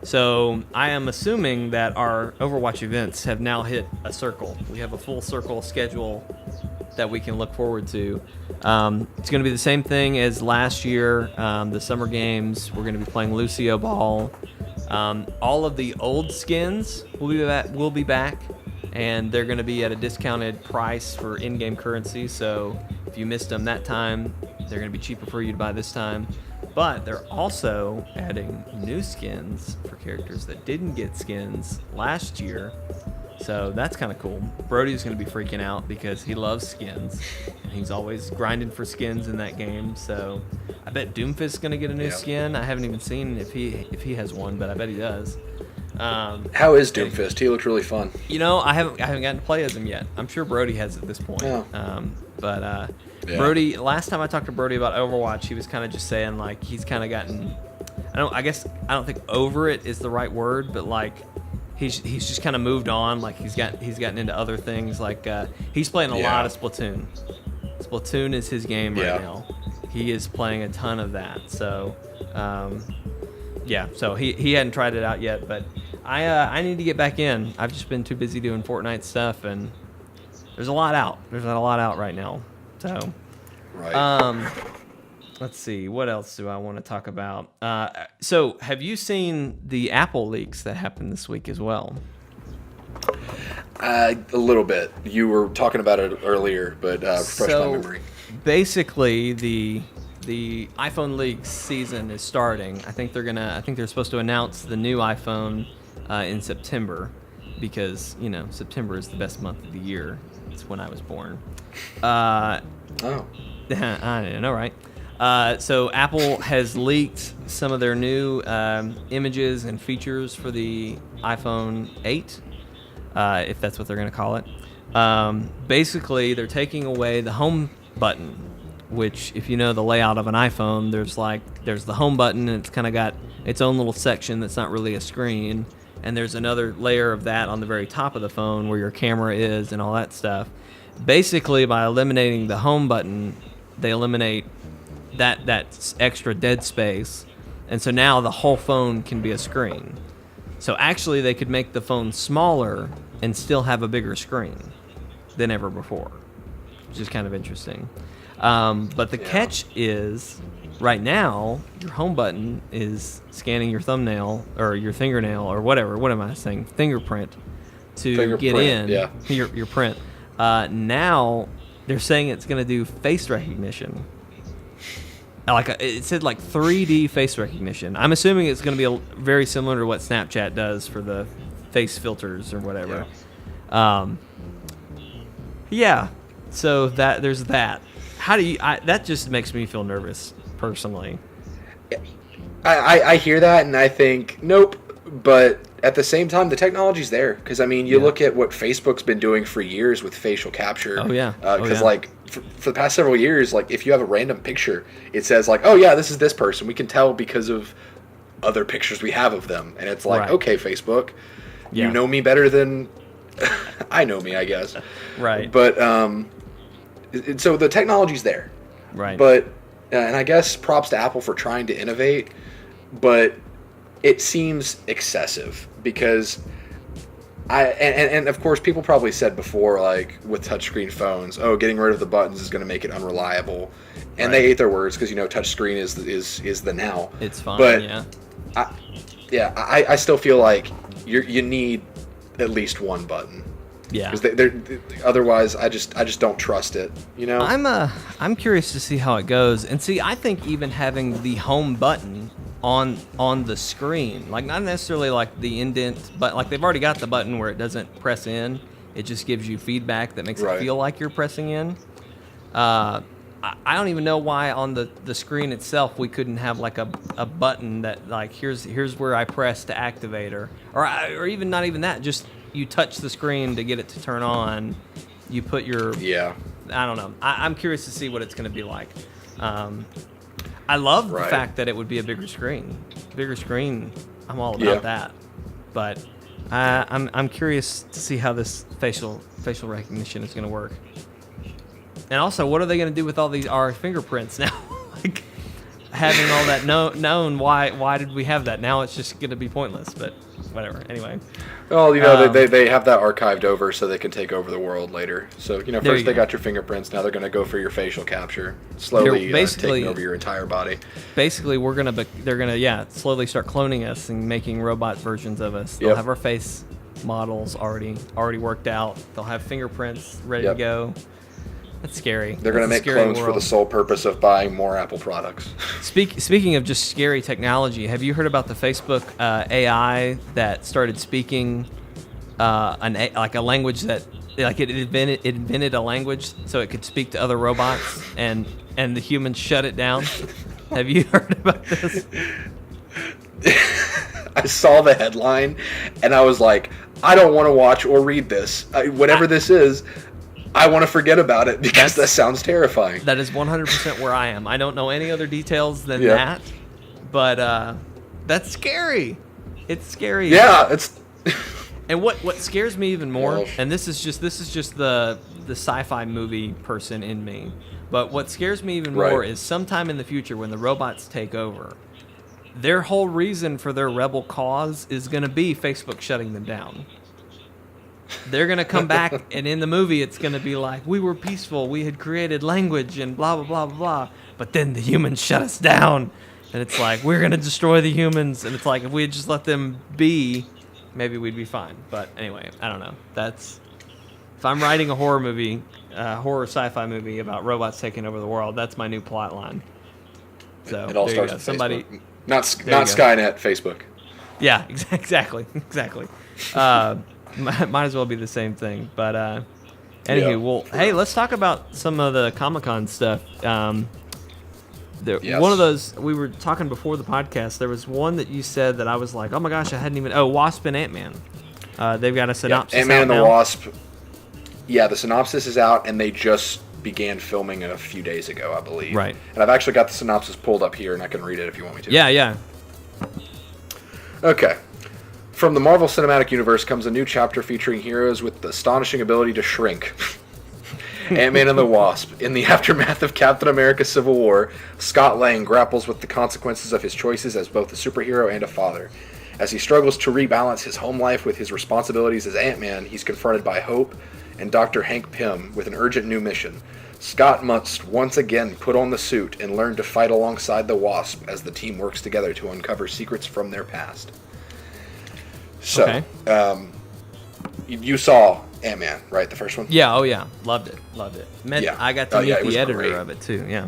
[SPEAKER 2] So I am assuming that our Overwatch events have now hit a circle. We have a full circle schedule that we can look forward to. It's going to be the same thing as last year, the Summer Games. We're going to be playing Lucio Ball. All of the old skins will be back, and they're going to be at a discounted price for in-game currency. So if you missed them that time, they're going to be cheaper for you to buy this time. But they're also adding new skins for characters that didn't get skins last year. So that's kind of cool. Brody's going to be freaking out because he loves skins. And he's always grinding for skins in that game. So I bet Doomfist's going to get a new skin. I haven't even seen if he has one, but I bet he does.
[SPEAKER 3] How is Doomfist? He looked really fun.
[SPEAKER 2] You know, I haven't gotten to play as him yet. I'm sure Brody has at this point.
[SPEAKER 3] Yeah.
[SPEAKER 2] Brody, last time I talked to Brody about Overwatch, he was kind of just saying like he's kind of gotten, I don't think over it is the right word, but like he's just kind of moved on. Like he's gotten into other things. Like he's playing a lot of Splatoon. Splatoon is his game right now. He is playing a ton of that. So so he hadn't tried it out yet, but I need to get back in. I've just been too busy doing FortNite stuff, and there's a lot out. There's not a lot out right now. So, let's see. What else do I want to talk about? So, have you seen the Apple leaks that happened this week as well?
[SPEAKER 3] A little bit. You were talking about it earlier, but refresh my memory.
[SPEAKER 2] Basically, the iPhone leaks season is starting. I think they're supposed to announce the new iPhone in September, because September is the best month of the year. It's when I was born. I know, right? So Apple has leaked some of their new images and features for the iPhone 8, if that's what they're going to call it. Basically, they're taking away the home button, which, if you know the layout of an iPhone, there's the home button, and it's kind of got its own little section that's not really a screen, and there's another layer of that on the very top of the phone where your camera is and all that stuff. Basically, by eliminating the home button, they eliminate that extra dead space, and so now the whole phone can be a screen. So actually, they could make the phone smaller and still have a bigger screen than ever before, which is kind of interesting. But the catch is, right now, your home button is scanning your thumbnail or your fingernail or whatever. What am I saying? Fingerprint to get in your print. Now they're saying it's going to do face recognition. It said 3D face recognition. I'm assuming it's going to be very similar to what Snapchat does for the face filters or whatever. So there's that. How do you? That just makes me feel nervous personally.
[SPEAKER 3] I hear that, and I think, nope, But at the same time, the technology's there. Because, I mean, you
[SPEAKER 2] Yeah.
[SPEAKER 3] look at what Facebook's been doing for years with facial capture.
[SPEAKER 2] Oh, yeah.
[SPEAKER 3] Because, like, for the past several years, like, if you have a random picture, it says, like, oh, yeah, this is this person. We can tell because of other pictures we have of them. And it's like,
[SPEAKER 2] Right.
[SPEAKER 3] okay, Facebook,
[SPEAKER 2] Yeah.
[SPEAKER 3] you know me better than I know me, I guess.
[SPEAKER 2] Right.
[SPEAKER 3] But, so the technology's there.
[SPEAKER 2] Right.
[SPEAKER 3] But, and I guess props to Apple for trying to innovate, but it seems excessive because and of course people probably said before, like with touchscreen phones, oh, getting rid of the buttons is going to make it unreliable, and they ate their words because touchscreen is the now.
[SPEAKER 2] It's fine.
[SPEAKER 3] But
[SPEAKER 2] yeah.
[SPEAKER 3] I still feel like you need at least one button.
[SPEAKER 2] Yeah.
[SPEAKER 3] Because otherwise, I just don't trust it. You know.
[SPEAKER 2] I'm curious to see how it goes, and see, I think even having the home button on the screen, like not necessarily like the indent, but like they've already got the button where it doesn't press in. It just gives you feedback that makes it feel like you're pressing in. I don't even know why on the screen itself we couldn't have like a button that like here's where I press to activate or even not even that, just you touch the screen to get it to turn on. You put your I don't know. I'm curious to see what it's going to be like. I love the fact that it would be a bigger screen. Bigger screen, I'm all about that. But I'm curious to see how this facial recognition is going to work. And also, what are they going to do with all our fingerprints now? Like having all that known, why did we have that? Now it's just going to be pointless. But whatever. Anyway.
[SPEAKER 3] Well, they have that archived over so they can take over the world later. So, first they got your fingerprints, now they're going to go for your facial capture, slowly taking over your entire body.
[SPEAKER 2] Basically, they're going to slowly start cloning us and making robot versions of us. They'll have our face models already worked out. They'll have fingerprints ready to go. That's scary.
[SPEAKER 3] They're going to make clones for the sole purpose of buying more Apple products.
[SPEAKER 2] Speaking of just scary technology, have you heard about the Facebook AI that started speaking like a language that like it invented a language so it could speak to other robots and the humans shut it down? Have you heard about this?
[SPEAKER 3] I saw the headline and I was like, I don't want to watch or read this. Whatever this is, I want to forget about it because that sounds terrifying.
[SPEAKER 2] That is 100% where I am. I don't know any other details than that, but that's scary. It's scary.
[SPEAKER 3] Yeah, it's.
[SPEAKER 2] And what scares me even more, and this is just the sci-fi movie person in me, but what scares me even more is sometime in the future when the robots take over, their whole reason for their rebel cause is going to be Facebook shutting them down. They're going to come back, and in the movie, it's going to be like, we were peaceful, we had created language, and blah, blah, blah, blah, blah. But then the humans shut us down. And it's like, we're going to destroy the humans. And it's like, if we had just let them be, maybe we'd be fine. But anyway, I don't know. If I'm writing a horror movie, horror sci-fi movie about robots taking over the world, that's my new plot line. So
[SPEAKER 3] it all starts with
[SPEAKER 2] somebody,
[SPEAKER 3] Facebook. Not Skynet, Facebook.
[SPEAKER 2] Yeah, exactly. Might as well be the same thing. But anywho, hey, let's talk about some of the Comic-Con stuff. One of those, we were talking before the podcast, there was one that you said that I was like, oh my gosh, I hadn't even... Oh, Wasp and Ant-Man. They've got a synopsis
[SPEAKER 3] Ant-Man and the
[SPEAKER 2] now.
[SPEAKER 3] Wasp. Yeah, the synopsis is out, and they just began filming a few days ago, I believe.
[SPEAKER 2] Right.
[SPEAKER 3] And I've actually got the synopsis pulled up here, and I can read it if you want me to.
[SPEAKER 2] Yeah.
[SPEAKER 3] Okay. From the Marvel Cinematic Universe comes a new chapter featuring heroes with the astonishing ability to shrink. Ant-Man and the Wasp. In the aftermath of Captain America Civil War, Scott Lang grapples with the consequences of his choices as both a superhero and a father. As he struggles to rebalance his home life with his responsibilities as Ant-Man, he's confronted by Hope and Dr. Hank Pym with an urgent new mission. Scott must once again put on the suit and learn to fight alongside the Wasp as the team works together to uncover secrets from their past. So, you saw Ant-Man, right? The first one?
[SPEAKER 2] Yeah, oh yeah. Loved it. I got to meet the editor of it too, yeah.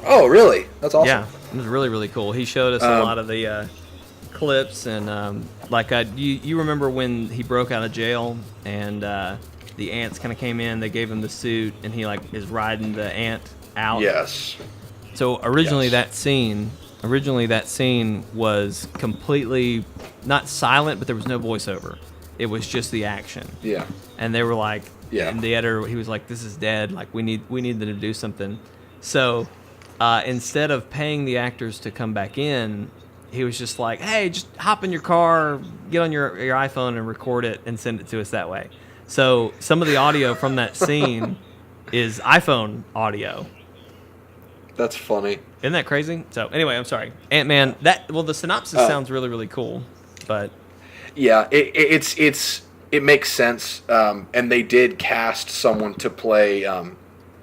[SPEAKER 3] Oh, really? That's awesome.
[SPEAKER 2] Yeah, it was really, really cool. He showed us a lot of the clips, and you remember when he broke out of jail and the ants kind of came in, they gave him the suit, and he is riding the ant out?
[SPEAKER 3] Yes.
[SPEAKER 2] So originally that scene Originally, that scene was completely not silent, but there was no voiceover. It was just the action.
[SPEAKER 3] Yeah.
[SPEAKER 2] And they were like,
[SPEAKER 3] Yeah.
[SPEAKER 2] and the editor, he was like, "This is dead. Like, we need them to do something." So instead of paying the actors to come back in, he was just like, "Hey, just hop in your car, get on your iPhone and record it and send it to us that way." So some of the audio from that scene is iPhone audio.
[SPEAKER 3] That's funny.
[SPEAKER 2] Isn't that crazy? So anyway, I'm sorry, Ant-Man. The synopsis sounds really, really cool, but
[SPEAKER 3] Yeah, it makes sense. And they did cast someone to play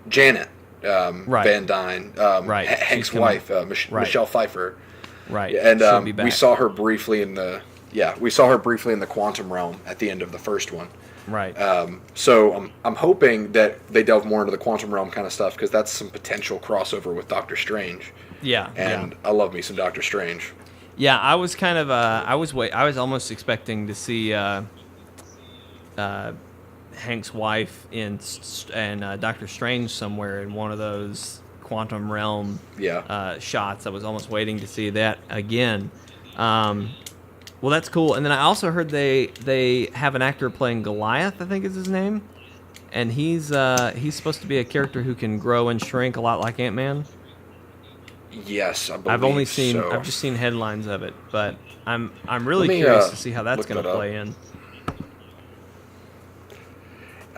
[SPEAKER 3] Janet Van Dyne,
[SPEAKER 2] Right.
[SPEAKER 3] Hank's
[SPEAKER 2] She's coming.
[SPEAKER 3] wife, Michelle Pfeiffer.
[SPEAKER 2] right,
[SPEAKER 3] And
[SPEAKER 2] she'll be
[SPEAKER 3] we
[SPEAKER 2] back.
[SPEAKER 3] saw her briefly in the quantum realm at the end of the first one.
[SPEAKER 2] Right.
[SPEAKER 3] So I'm hoping that they delve more into the quantum realm kind of stuff, because that's some potential crossover with Doctor Strange.
[SPEAKER 2] Yeah.
[SPEAKER 3] And I love me some Doctor Strange.
[SPEAKER 2] Yeah, I was kind of I was almost expecting to see Hank's wife and Doctor Strange somewhere in one of those quantum realm shots. I was almost waiting to see that again. Well, that's cool. And then I also heard they have an actor playing Goliath, I think is his name, and he's supposed to be a character who can grow and shrink a lot like Ant-Man.
[SPEAKER 3] Yes, I believe
[SPEAKER 2] I've just seen headlines of it, but I'm really curious to see how that's going to play in.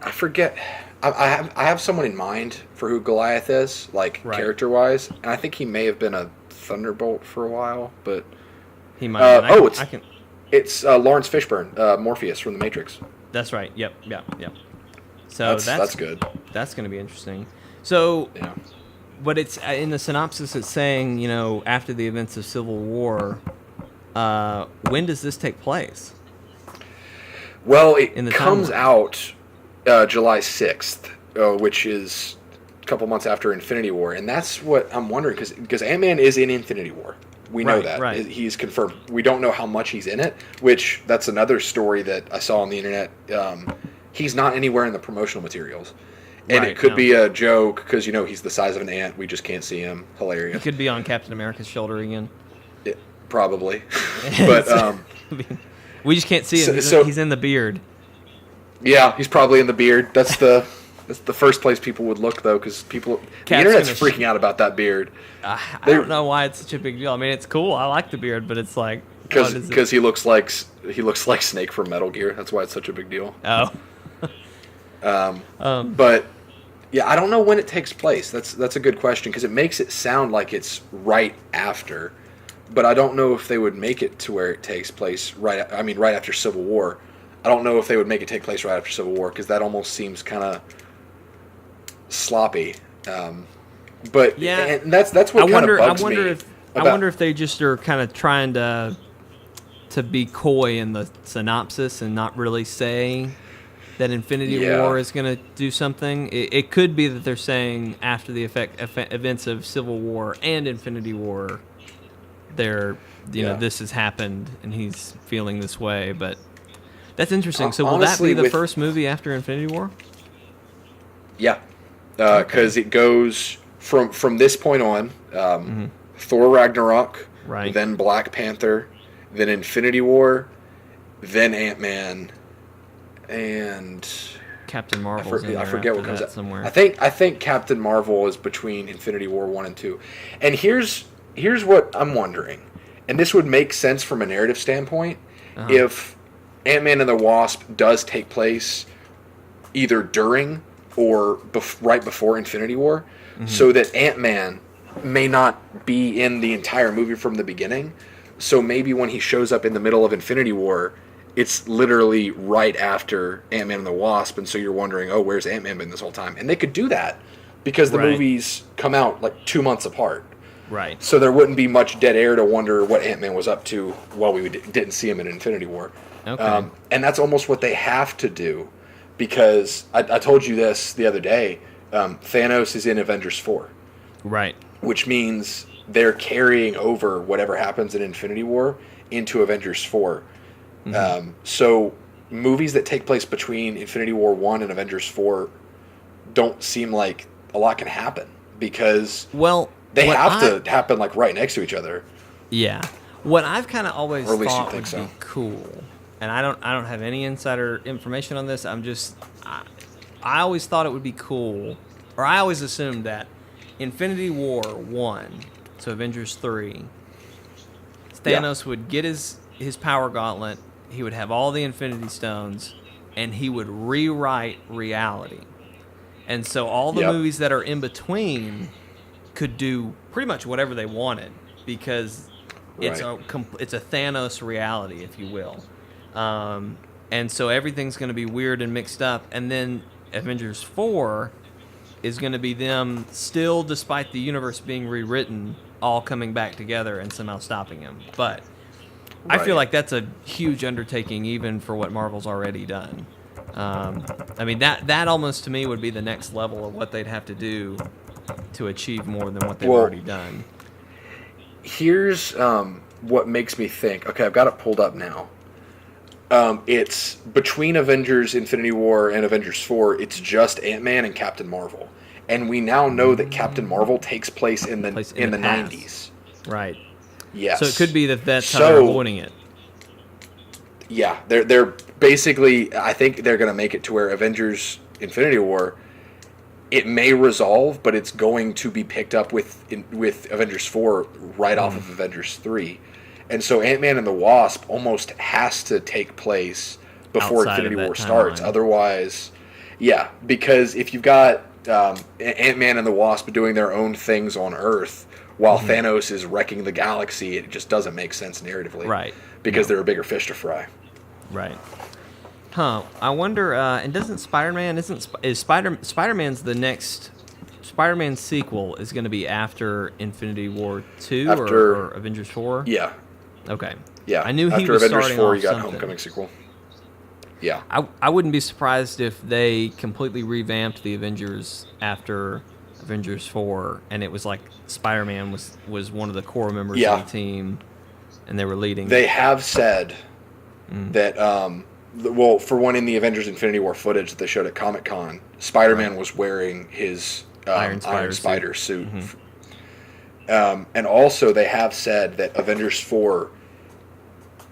[SPEAKER 3] I forget. I have someone in mind for who Goliath is, like character-wise, and I think he may have been a Thunderbolt for a while, but
[SPEAKER 2] he might.
[SPEAKER 3] It's Lawrence Fishburne, Morpheus from The Matrix.
[SPEAKER 2] That's right. Yep. So
[SPEAKER 3] that's good.
[SPEAKER 2] That's going to be interesting. So,
[SPEAKER 3] yeah.
[SPEAKER 2] But it's in the synopsis. It's saying, after the events of Civil War. When does this take place?
[SPEAKER 3] Well, it comes out July 6th, which is a couple months after Infinity War, and that's what I'm wondering, because Ant-Man is in Infinity War. We know that.
[SPEAKER 2] Right.
[SPEAKER 3] He's confirmed. We don't know how much he's in it, which that's another story that I saw on the internet. He's not anywhere in the promotional materials. And it could be a joke, because, he's the size of an ant. We just can't see him. Hilarious.
[SPEAKER 2] He could be on Captain America's shoulder again.
[SPEAKER 3] Probably. But
[SPEAKER 2] we just can't see him.
[SPEAKER 3] So
[SPEAKER 2] he's in the beard.
[SPEAKER 3] Yeah, he's probably in the beard. That's the first place people would look, though, because the internet's freaking out about that beard.
[SPEAKER 2] I don't know why it's such a big deal. I mean, it's cool. I like the beard, but it's like
[SPEAKER 3] because he looks like Snake from Metal Gear. That's why it's such a big deal.
[SPEAKER 2] Oh.
[SPEAKER 3] But yeah, I don't know when it takes place. That's a good question, because it makes it sound like it's right after, but I don't know if they would make it to where it takes place right after Civil War. I don't know if they would make it take place right after Civil War, because that almost seems kind of sloppy. But
[SPEAKER 2] yeah,
[SPEAKER 3] and that's what kind of bugs me.
[SPEAKER 2] I wonder if they just are kind of trying to be coy in the synopsis and not really say that Infinity War is going to do something. It could be that they're saying after the events of Civil War and Infinity War, this has happened and he's feeling this way. But that's interesting. So will
[SPEAKER 3] honestly,
[SPEAKER 2] that be the first movie after Infinity War?
[SPEAKER 3] Yeah, because it goes from this point on, Thor Ragnarok, then Black Panther, then Infinity War, then Ant-Man, and
[SPEAKER 2] Captain Marvel's
[SPEAKER 3] I forget what comes out
[SPEAKER 2] somewhere.
[SPEAKER 3] I think Captain Marvel is between Infinity War 1 and 2. And here's what I'm wondering, and this would make sense from a narrative standpoint, if Ant-Man and the Wasp does take place either during or right before Infinity War, so that Ant-Man may not be in the entire movie from the beginning. So maybe when he shows up in the middle of Infinity War, it's literally right after Ant-Man and the Wasp, and so you're wondering, oh, where's Ant-Man been this whole time? And they could do that because the movies come out like 2 months apart.
[SPEAKER 2] Right.
[SPEAKER 3] So there wouldn't be much dead air to wonder what Ant-Man was up to while we didn't see him in Infinity War.
[SPEAKER 2] Okay.
[SPEAKER 3] And that's almost what they have to do, because I told you this the other day, Thanos is in Avengers 4.
[SPEAKER 2] Right.
[SPEAKER 3] Which means they're carrying over whatever happens in Infinity War into Avengers 4. So movies that take place between Infinity War 1 and Avengers 4 don't seem like a lot can happen, because They have to happen like right next to each other.
[SPEAKER 2] Yeah. What I've kind of always
[SPEAKER 3] Or at least
[SPEAKER 2] thought
[SPEAKER 3] you
[SPEAKER 2] would
[SPEAKER 3] think
[SPEAKER 2] be
[SPEAKER 3] so.
[SPEAKER 2] cool, and I don't have any insider information on this. I always thought it would be cool, or I always assumed that Infinity War 1, so Avengers 3, Thanos would get his power gauntlet, he would have all the Infinity Stones, and he would rewrite reality. And so all the movies that are in between could do pretty much whatever they wanted, because it's a Thanos reality, if you will. And so everything's going to be weird and mixed up. And then Avengers 4 is going to be them still, despite the universe being rewritten, all coming back together and somehow stopping him. But I feel like that's a huge undertaking even for what Marvel's already done. I mean, that almost to me would be the next level of what they'd have to do to achieve more than what they've already done.
[SPEAKER 3] Here's what makes me think. Okay, I've got it pulled up now. It's between Avengers Infinity War and Avengers 4, it's just Ant-Man and Captain Marvel. And we now know that Captain Marvel takes place in the 90s.
[SPEAKER 2] Right.
[SPEAKER 3] Yes.
[SPEAKER 2] So it could be that's how they're avoiding it.
[SPEAKER 3] Yeah, they're basically, I think they're going to make it to where Avengers Infinity War, it may resolve, but it's going to be picked up with Avengers 4 right off of Avengers 3. And so Ant-Man and the Wasp almost has to take place before
[SPEAKER 2] Outside
[SPEAKER 3] Infinity
[SPEAKER 2] of that
[SPEAKER 3] War starts.
[SPEAKER 2] timeline.
[SPEAKER 3] Otherwise, yeah, because if you've got Ant-Man and the Wasp doing their own things on Earth while Thanos is wrecking the galaxy, it just doesn't make sense narratively.
[SPEAKER 2] Right.
[SPEAKER 3] Because they're a bigger fish to fry.
[SPEAKER 2] Right. Huh. I wonder, and doesn't Spider-Man, Spider-Man's the next, Spider-Man's sequel is going to be after Infinity War 2 or Avengers 4?
[SPEAKER 3] Yeah.
[SPEAKER 2] Okay.
[SPEAKER 3] Yeah.
[SPEAKER 2] I knew he
[SPEAKER 3] after
[SPEAKER 2] was
[SPEAKER 3] Avengers
[SPEAKER 2] starting
[SPEAKER 3] 4,
[SPEAKER 2] off
[SPEAKER 3] you got
[SPEAKER 2] something.
[SPEAKER 3] Homecoming sequel. Yeah.
[SPEAKER 2] I wouldn't be surprised if they completely revamped the Avengers after Avengers 4, and it was like Spider-Man was one of the core members of the team, and they were leading.
[SPEAKER 3] They have said that, well, for one, in the Avengers Infinity War footage that they showed at Comic-Con, Spider-Man was wearing his Iron Spider suit. And also they have said that Avengers 4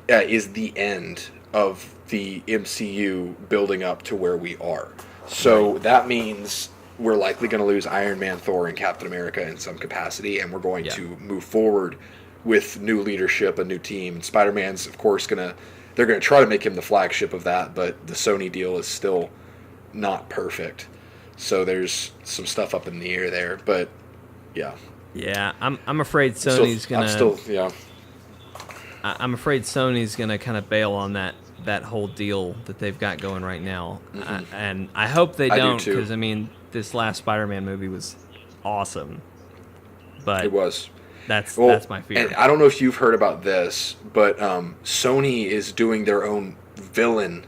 [SPEAKER 3] is the end of the MCU building up to where we are. So that means we're likely going to lose Iron Man, Thor, and Captain America in some capacity, and we're going to move forward with new leadership, a new team. And Spider-Man's, of course, they're going to try to make him the flagship of that, but the Sony deal is still not perfect. So there's some stuff up in the air there, but yeah.
[SPEAKER 2] Yeah, I'm afraid Sony's I'm afraid Sony's gonna kind of bail on that whole deal that they've got going right now, and I hope they don't, because I mean this last Spider-Man movie was awesome, but
[SPEAKER 3] it was.
[SPEAKER 2] That's my fear.
[SPEAKER 3] And I don't know if you've heard about this, but Sony is doing their own villain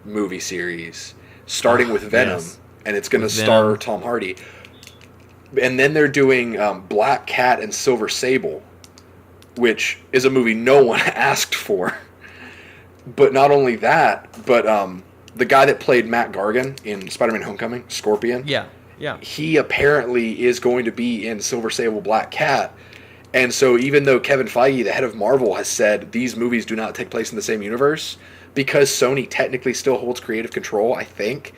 [SPEAKER 3] movie series, starting with Venom, and it's going to star Tom Hardy. And then they're doing Black Cat and Silver Sable, which is a movie no one asked for. But not only that, but the guy that played Matt Gargan in Spider-Man Homecoming, Scorpion, he apparently is going to be in Silver Sable, Black Cat. And so even though Kevin Feige, the head of Marvel, has said these movies do not take place in the same universe, because Sony technically still holds creative control, I think,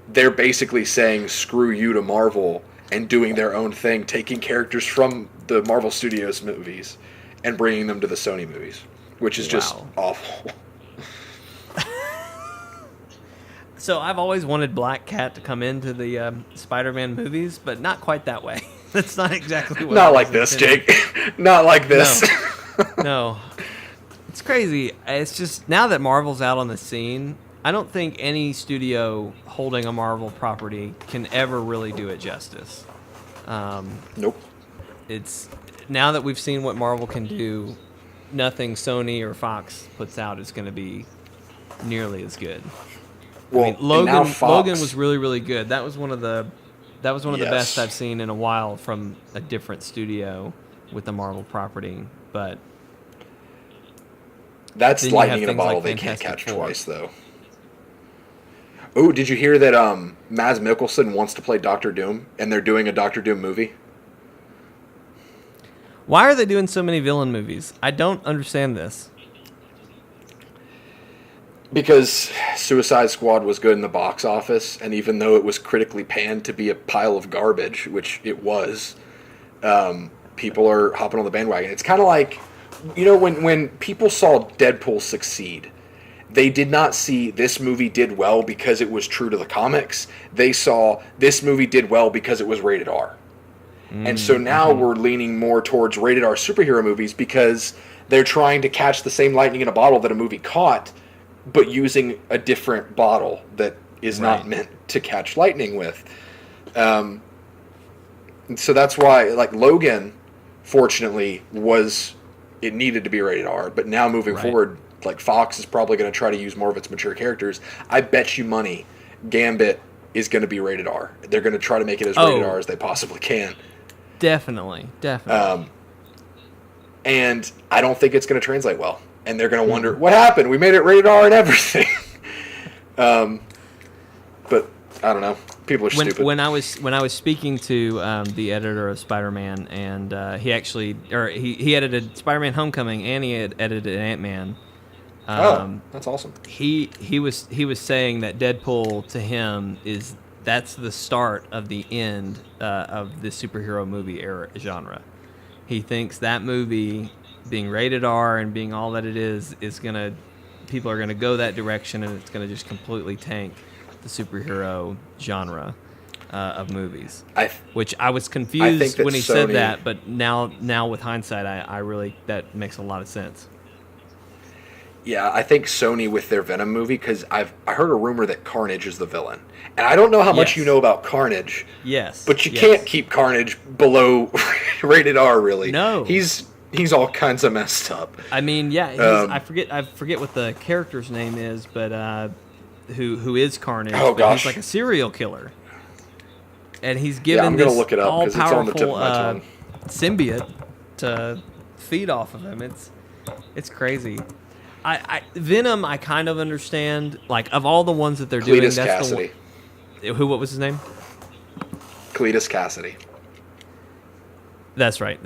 [SPEAKER 3] they're basically saying screw you to Marvel and doing their own thing, taking characters from the Marvel Studios movies and bringing them to the Sony movies, which is just awful.
[SPEAKER 2] So I've always wanted Black Cat to come into the Spider-Man movies, but not quite that way. That's not exactly what.
[SPEAKER 3] Not like this, Jake. Not like this.
[SPEAKER 2] No. It's crazy. It's just now that Marvel's out on the scene, I don't think any studio holding a Marvel property can ever really do it justice.
[SPEAKER 3] Nope.
[SPEAKER 2] It's now that we've seen what Marvel can do, nothing Sony or Fox puts out is going to be nearly as good.
[SPEAKER 3] Well,
[SPEAKER 2] I mean, Logan was really, really good. That was one of the best I've seen in a while from a different studio with the Marvel property. But
[SPEAKER 3] that's lightning in a bottle they can't catch twice, though. Oh, did you hear that Mads Mikkelsen wants to play Doctor Doom, and they're doing a Doctor Doom movie?
[SPEAKER 2] Why are they doing so many villain movies? I don't understand this.
[SPEAKER 3] Because Suicide Squad was good in the box office, and even though it was critically panned to be a pile of garbage, which it was, people are hopping on the bandwagon. It's kind of like, when people saw Deadpool succeed, they did not see this movie did well because it was true to the comics. They saw this movie did well because it was rated R. And so now we're leaning more towards rated R superhero movies because they're trying to catch the same lightning in a bottle that a movie caught, but using a different bottle that is not meant to catch lightning with. And so that's why, like, Logan, fortunately, it needed to be rated R, but now moving forward, like, Fox is probably going to try to use more of its mature characters. I bet you money Gambit is going to be rated R. They're going to try to make it as rated R as they possibly can.
[SPEAKER 2] Definitely.
[SPEAKER 3] And I don't think it's going to translate well. And they're going to wonder, what happened? We made it rated R and everything. But I don't know. People are stupid.
[SPEAKER 2] When I was speaking to the editor of Spider-Man, and he edited Spider-Man: Homecoming, and he had edited Ant-Man.
[SPEAKER 3] That's awesome.
[SPEAKER 2] He was saying that Deadpool to him that's the start of the end of the superhero movie era genre. He thinks that movie being rated R and being all that it is people are gonna go that direction, and it's gonna just completely tank the superhero genre of movies. Which I was confused when he said that, but now with hindsight, I really, that makes a lot of sense.
[SPEAKER 3] Yeah, I think Sony with their Venom movie, because I heard a rumor that Carnage is the villain. And I don't know how much you know about Carnage.
[SPEAKER 2] Yes.
[SPEAKER 3] But you can't keep Carnage below rated R, really.
[SPEAKER 2] No.
[SPEAKER 3] He's all kinds of messed up.
[SPEAKER 2] I mean, yeah, I forget what the character's name is, but who is Carnage?
[SPEAKER 3] Oh, gosh.
[SPEAKER 2] He's like a serial killer. And he's given
[SPEAKER 3] I'm gonna look it up because it's on the tip of my tongue.
[SPEAKER 2] Symbiote to feed off of him. It's crazy. Venom, I kind of understand. Like, of all the ones that they're doing, that's
[SPEAKER 3] Cassidy.
[SPEAKER 2] the one. What was his name?
[SPEAKER 3] Cletus Cassidy.
[SPEAKER 2] That's right.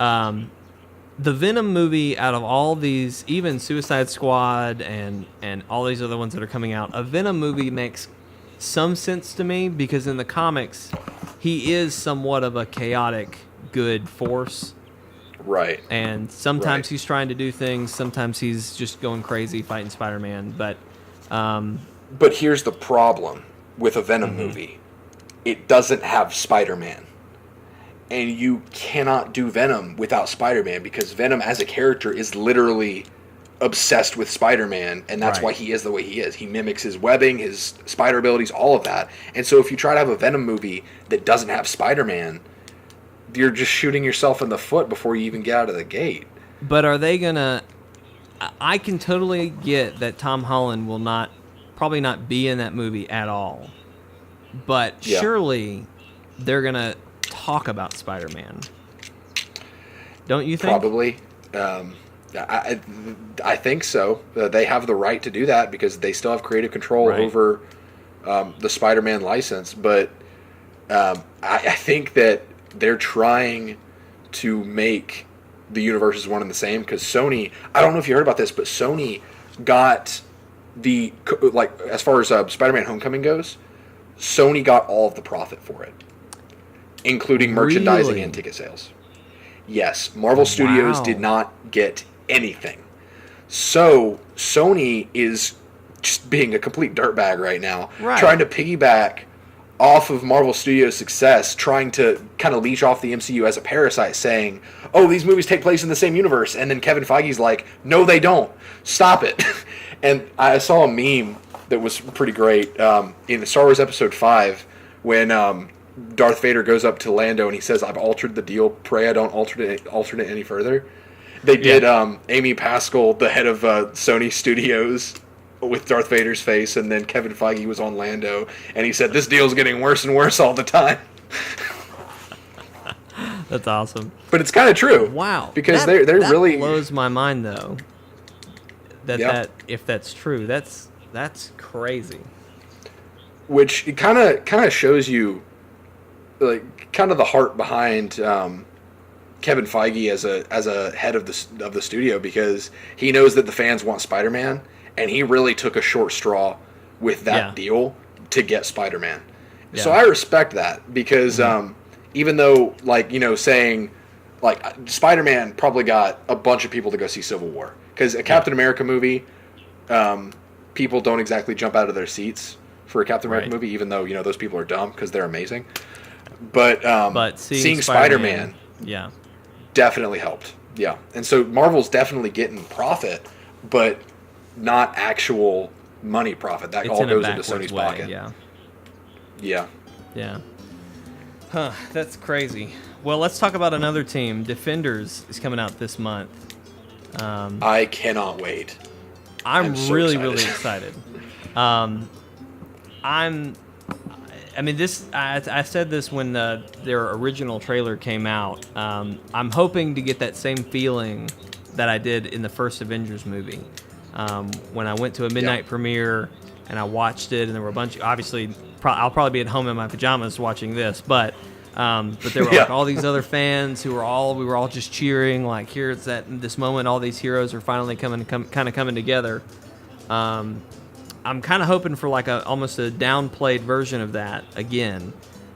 [SPEAKER 2] The Venom movie, out of all these, even Suicide Squad and all these other ones that are coming out, a Venom movie makes some sense to me because in the comics, he is somewhat of a chaotic good force.
[SPEAKER 3] Right.
[SPEAKER 2] And sometimes he's trying to do things, sometimes he's just going crazy fighting Spider-Man. But
[SPEAKER 3] here's the problem with a Venom movie. It doesn't have Spider-Man. And you cannot do Venom without Spider-Man because Venom as a character is literally obsessed with Spider-Man, and that's why he is the way he is. He mimics his webbing, his spider abilities, all of that. And so if you try to have a Venom movie that doesn't have Spider-Man, you're just shooting yourself in the foot before you even get out of the gate.
[SPEAKER 2] But are they gonna... I can totally get that Tom Holland will probably not be in that movie at all. But surely they're gonna talk about Spider-Man. Don't you think?
[SPEAKER 3] Probably. I think so. They have the right to do that because they still have creative control over the Spider-Man license. But I think that they're trying to make the universes one and the same because Sony, I don't know if you heard about this, but Sony got as far as Spider-Man Homecoming goes, Sony got all of the profit for it, including merchandising and ticket sales. Yes, Marvel Studios did not get anything. So Sony is just being a complete dirtbag right now, trying to piggyback off of Marvel Studios' success, trying to kind of leech off the MCU as a parasite, saying, oh, these movies take place in the same universe. And then Kevin Feige's like, no, they don't. Stop it. And I saw a meme that was pretty great in Star Wars Episode 5 when Darth Vader goes up to Lando and he says, I've altered the deal. Pray I don't alter it any further. They did Amy Pascal, the head of Sony Studios, with Darth Vader's face, and then Kevin Feige was on Lando, and he said, this deal's getting worse and worse all the time.
[SPEAKER 2] That's awesome.
[SPEAKER 3] But it's kind of true.
[SPEAKER 2] Wow.
[SPEAKER 3] Because they're really...
[SPEAKER 2] That blows my mind, though. That if that's true, that's crazy.
[SPEAKER 3] Which it kind of shows you, like, kind of the heart behind Kevin Feige as a head of the studio, because he knows that the fans want Spider-Man, and he really took a short straw with that deal to get Spider-Man. Yeah. So I respect that, because even though, like, you know, saying, like, Spider-Man probably got a bunch of people to go see Civil War, because a Captain America movie, people don't exactly jump out of their seats for a Captain America movie, even though, you know, those people are dumb because they're amazing. But seeing Spider-Man definitely helped. Yeah. And so Marvel's definitely getting profit, but not actual money profit. That all goes into Sony's pocket.
[SPEAKER 2] Yeah. Huh, that's crazy. Well, let's talk about another team. Defenders is coming out this month.
[SPEAKER 3] I cannot wait.
[SPEAKER 2] I'm so really excited. I said this when their original trailer came out. I'm hoping to get that same feeling that I did in the first Avengers movie. When I went to a midnight premiere and I watched it, and there were a bunch of, obviously, I'll probably be at home in my pajamas watching this, but there were like all these other fans we were all just cheering, like, here it's this moment, all these heroes are finally coming together. I'm kind of hoping for like almost a downplayed version of that again.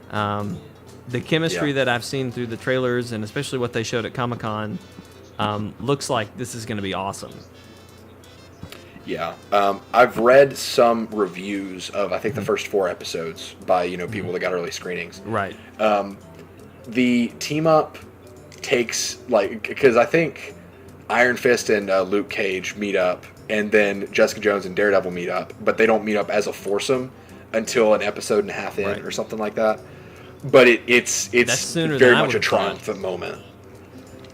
[SPEAKER 2] The chemistry that I've seen through the trailers, and especially what they showed at Comic-Con, looks like this is going to be awesome.
[SPEAKER 3] Yeah, I've read some reviews of, I think, the first 4 episodes by, you know, people that got early screenings.
[SPEAKER 2] Right.
[SPEAKER 3] The team up takes, like, because I think Iron Fist and Luke Cage meet up, and then Jessica Jones and Daredevil meet up, but they don't meet up as a foursome until an episode and a half in or something like that. But it's very much a triumphant moment.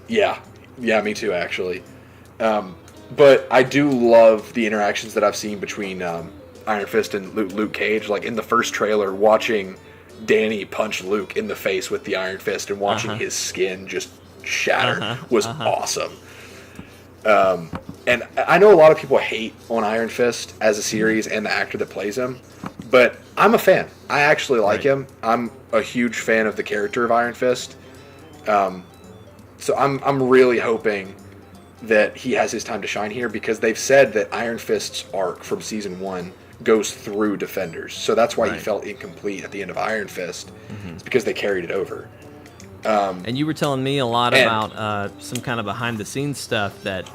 [SPEAKER 3] Yeah, me too, actually. But I do love the interactions that I've seen between Iron Fist and Luke Cage. Like in the first trailer, watching Danny punch Luke in the face with the Iron Fist and watching his skin just shatter was awesome. And I know a lot of people hate on Iron Fist as a series and the actor that plays him, but I'm a fan. I actually like him. I'm a huge fan of the character of Iron Fist. So I'm really hoping that he has his time to shine here, because they've said that Iron Fist's arc from season 1 goes through Defenders. So that's why he felt incomplete at the end of Iron Fist. It's because they carried it over.
[SPEAKER 2] And you were telling me a lot about some kind of behind the scenes stuff that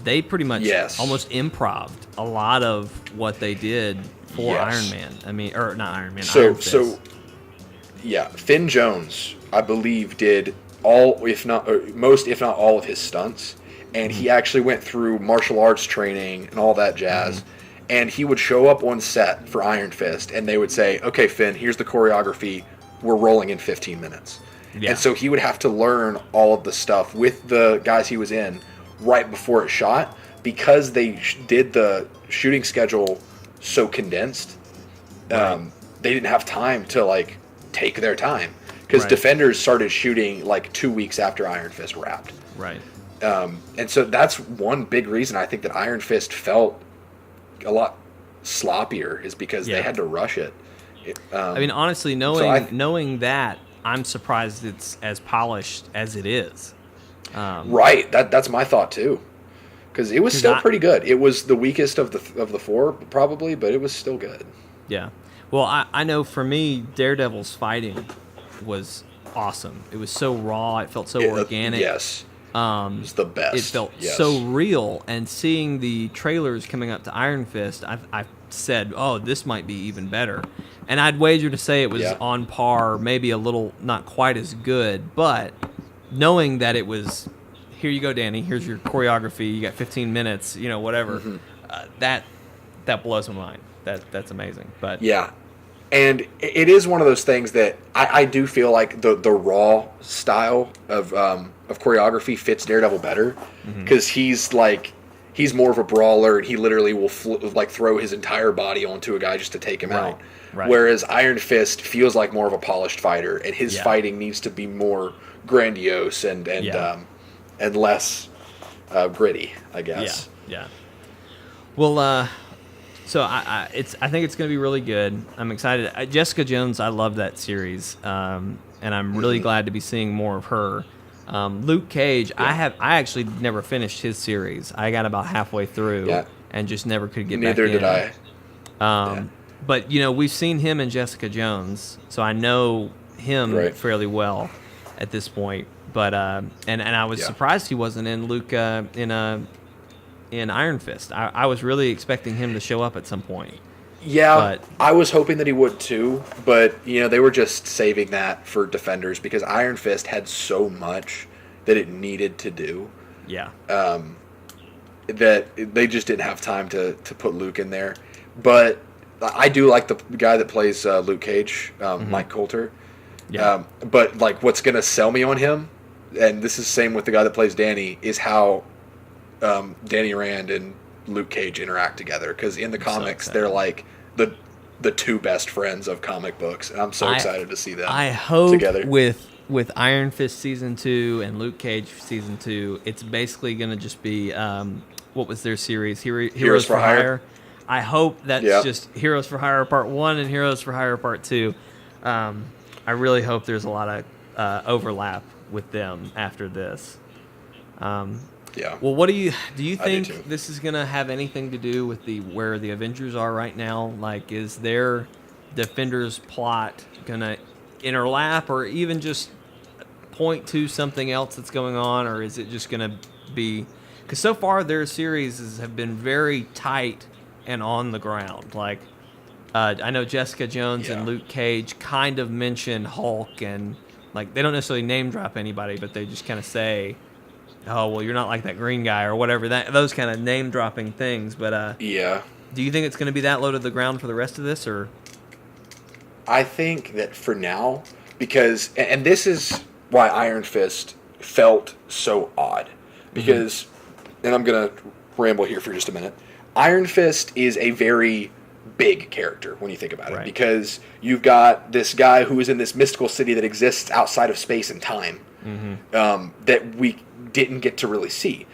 [SPEAKER 2] they pretty much almost improv'd a lot of what they did for Iron Man. I mean, or not Iron Man. Iron Fist.
[SPEAKER 3] Finn Jones, I believe, did most, if not all, of his stunts, and he actually went through martial arts training and all that jazz. And he would show up on set for Iron Fist, and they would say, "Okay, Finn, here's the choreography. We're rolling in 15 minutes." And so he would have to learn all of the stuff with the guys he was in right before it shot, because they did the shooting schedule so condensed. They didn't have time to, like, take their time, because Defenders started shooting like 2 weeks after Iron Fist wrapped. And so that's one big reason I think that Iron Fist felt a lot sloppier, is because they had to rush it.
[SPEAKER 2] I mean, honestly, knowing that, I'm surprised it's as polished as it is.
[SPEAKER 3] That's my thought too, because it was still pretty good. It was the weakest of the 4 probably, but it was still good.
[SPEAKER 2] Yeah. Well, I know for me, Daredevil's fighting was awesome. It was so raw. It felt so organic.
[SPEAKER 3] Yes. It was the best.
[SPEAKER 2] It felt so real. And seeing the trailers coming up to Iron Fist, I said, "Oh, this might be even better." And I'd wager to say it was on par, maybe a little not quite as good, but knowing that it was, here you go, Danny, here's your choreography, you got 15 minutes, you know, whatever, that blows my mind. That's amazing. But
[SPEAKER 3] yeah. And it is one of those things that I do feel like the raw style of choreography fits Daredevil better, because he's more of a brawler, and he literally will throw his entire body onto a guy just to take him out. Whereas Iron Fist feels like more of a polished fighter, and his fighting needs to be more grandiose and less gritty, I guess.
[SPEAKER 2] Yeah. Well, So I think it's going to be really good. I'm excited. Jessica Jones, I love that series, and I'm really glad to be seeing more of her. Luke Cage, I actually never finished his series. I got about halfway through and just never could get back in.
[SPEAKER 3] Neither did I.
[SPEAKER 2] But we've seen him in Jessica Jones, so I know him fairly well at this point. But and I was surprised he wasn't in Luke in Iron Fist. I was really expecting him to show up at some point.
[SPEAKER 3] Yeah,
[SPEAKER 2] but
[SPEAKER 3] I was hoping that he would too, but they were just saving that for Defenders because Iron Fist had so much that it needed to do.
[SPEAKER 2] Yeah.
[SPEAKER 3] That they just didn't have time to put Luke in there. But I do like the guy that plays Luke Cage, Mike Coulter.
[SPEAKER 2] Yeah.
[SPEAKER 3] But like what's going to sell me on him, and this is the same with the guy that plays Danny, is how Danny Rand and Luke Cage interact together, because in the comics they're like the two best friends of comic books, and I'm so excited to see them together.
[SPEAKER 2] with Iron Fist season 2 and Luke Cage season 2, it's basically going to just be what was their series, Heroes for Hire. I hope that's just Heroes for Hire Part 1 and Heroes for Hire Part 2. I really hope there's a lot of overlap with them after this. Well, what do you think this is going to have anything to do with where the Avengers are right now? Like, is their Defenders plot going to interlap, or even just point to something else that's going on, or is it just going to be? Because so far their series have been very tight and on the ground. Like, I know Jessica Jones and Luke Cage kind of mention Hulk, and like they don't necessarily name drop anybody, but they just kind of say, oh, well, you're not like that green guy or whatever, those kind of name-dropping things. But do you think it's going to be that low to the ground for the rest of this? Or
[SPEAKER 3] I think that for now, because, and this is why Iron Fist felt so odd, because, and I'm going to ramble here for just a minute, Iron Fist is a very big character when you think about it, because you've got this guy who is in this mystical city that exists outside of space and time, that we didn't get to really see.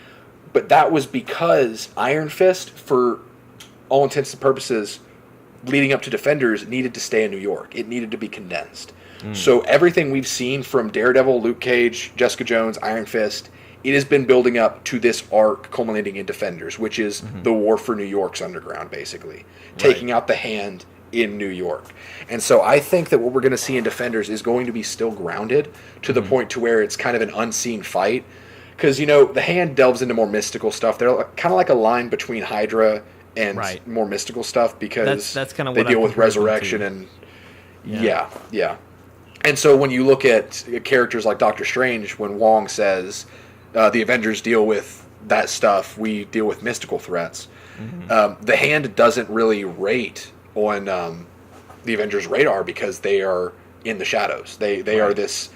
[SPEAKER 3] But that was because Iron Fist, for all intents and purposes, leading up to Defenders, needed to stay in New York. It needed to be condensed. So everything we've seen from Daredevil, Luke Cage, Jessica Jones, Iron Fist, it has been building up to this arc culminating in Defenders, which is the war for New York's underground, basically. Taking out the Hand in New York. And so I think that what we're going to see in Defenders is going to be still grounded to the point to where it's kind of an unseen fight. Because, the Hand delves into more mystical stuff. They're kind of like a line between Hydra and more mystical stuff, because
[SPEAKER 2] that's kind of
[SPEAKER 3] they
[SPEAKER 2] what
[SPEAKER 3] deal with resurrection and And so when you look at characters like Doctor Strange, when Wong says the Avengers deal with that stuff, we deal with mystical threats. The Hand doesn't really rate on the Avengers' radar because they are in the shadows. They are this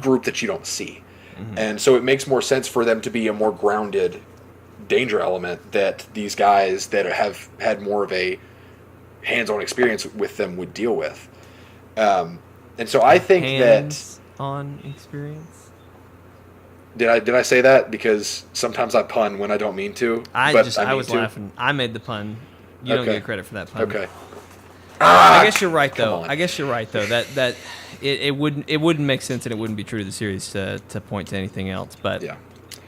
[SPEAKER 3] group that you don't see. And so it makes more sense for them to be a more grounded danger element that these guys that have had more of a hands-on experience with them would deal with. And so I think
[SPEAKER 2] hands-on experience?
[SPEAKER 3] Did I say that? Because sometimes I pun when I don't mean to.
[SPEAKER 2] I was laughing. I made the pun. You don't get credit for that pun.
[SPEAKER 3] Okay.
[SPEAKER 2] I guess you're right though. That it wouldn't make sense, and it wouldn't be true to the series to point to anything else. But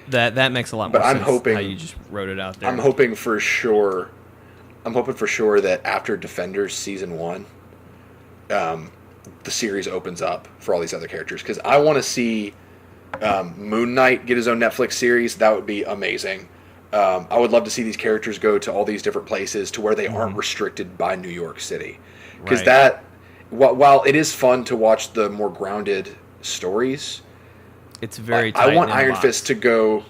[SPEAKER 2] that makes a lot more sense.
[SPEAKER 3] I'm hoping,
[SPEAKER 2] how you just wrote it out there.
[SPEAKER 3] I'm hoping for sure that after Defenders season 1, the series opens up for all these other characters, because I want to see Moon Knight get his own Netflix series. That would be amazing. I would love to see these characters go to all these different places to where they aren't restricted by New York City. Because while it is fun to watch the more grounded stories,
[SPEAKER 2] it's very
[SPEAKER 3] I want Iron Fist to go...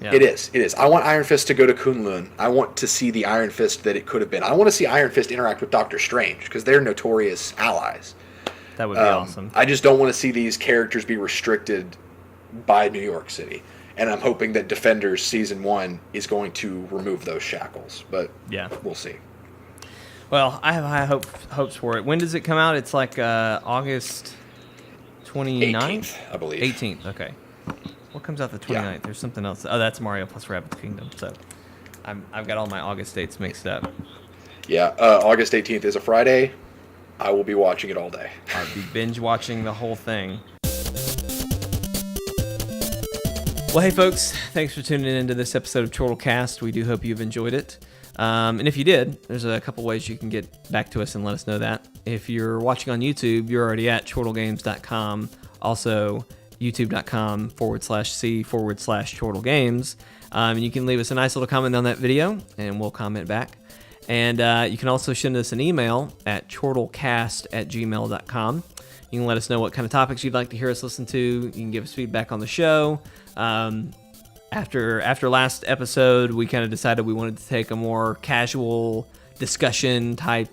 [SPEAKER 3] Yeah. It is. I want Iron Fist to go to Kunlun. I want to see the Iron Fist that it could have been. I want to see Iron Fist interact with Doctor Strange, because they're notorious allies.
[SPEAKER 2] That would be awesome.
[SPEAKER 3] I just don't want to see these characters be restricted by New York City. And I'm hoping that Defenders Season 1 is going to remove those shackles. But we'll see.
[SPEAKER 2] Well, I have high hopes for it. When does it come out? It's like August 29th?
[SPEAKER 3] 18th, I believe.
[SPEAKER 2] 18th, okay. What comes out the 29th? There's something else. Oh, that's Mario plus Rabbids Kingdom. So I've got all my August dates mixed up.
[SPEAKER 3] Yeah, August 18th is a Friday. I will be watching it all day.
[SPEAKER 2] I'll be binge watching the whole thing. Well, hey folks, thanks for tuning into this episode of Chortle Cast. We do hope you've enjoyed it. And if you did, there's a couple ways you can get back to us and let us know that. If you're watching on YouTube, you're already at chortlegames.com. Also, youtube.com/C/Chortle And you can leave us a nice little comment on that video, and we'll comment back. And you can also send us an email at chortlecast@gmail.com. You can let us know what kind of topics you'd like to hear us listen to. You can give us feedback on the show. After last episode, we kind of decided we wanted to take a more casual discussion type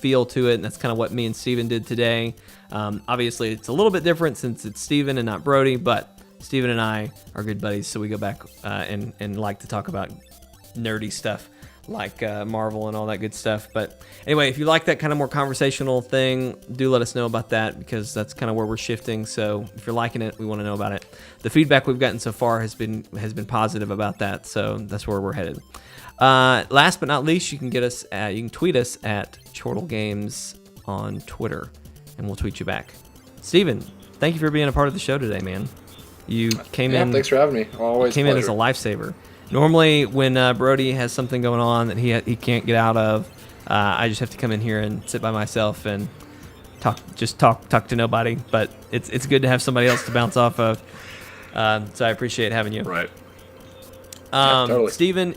[SPEAKER 2] feel to it, and that's kind of what me and Steven did today. Obviously, it's a little bit different since it's Steven and not Brody, but Steven and I are good buddies, so we go back and like to talk about nerdy stuff like Marvel and all that good stuff. But anyway, if you like that kind of more conversational thing, do let us know about that, because that's kind of where we're shifting. So if you're liking it, we want to know about it. The feedback we've gotten so far has been positive about that, so that's where we're headed. Last but not least, you can tweet us at Chortle Games on Twitter, and we'll tweet you back. Steven, thank you for being a part of the show today, man. You came in.
[SPEAKER 3] Thanks for having me. Always
[SPEAKER 2] came in as a lifesaver. Normally, when Brody has something going on that he can't get out of, I just have to come in here and sit by myself and talk to nobody. But it's good to have somebody else to bounce off of. So I appreciate having you.
[SPEAKER 3] Right. Totally.
[SPEAKER 2] Steven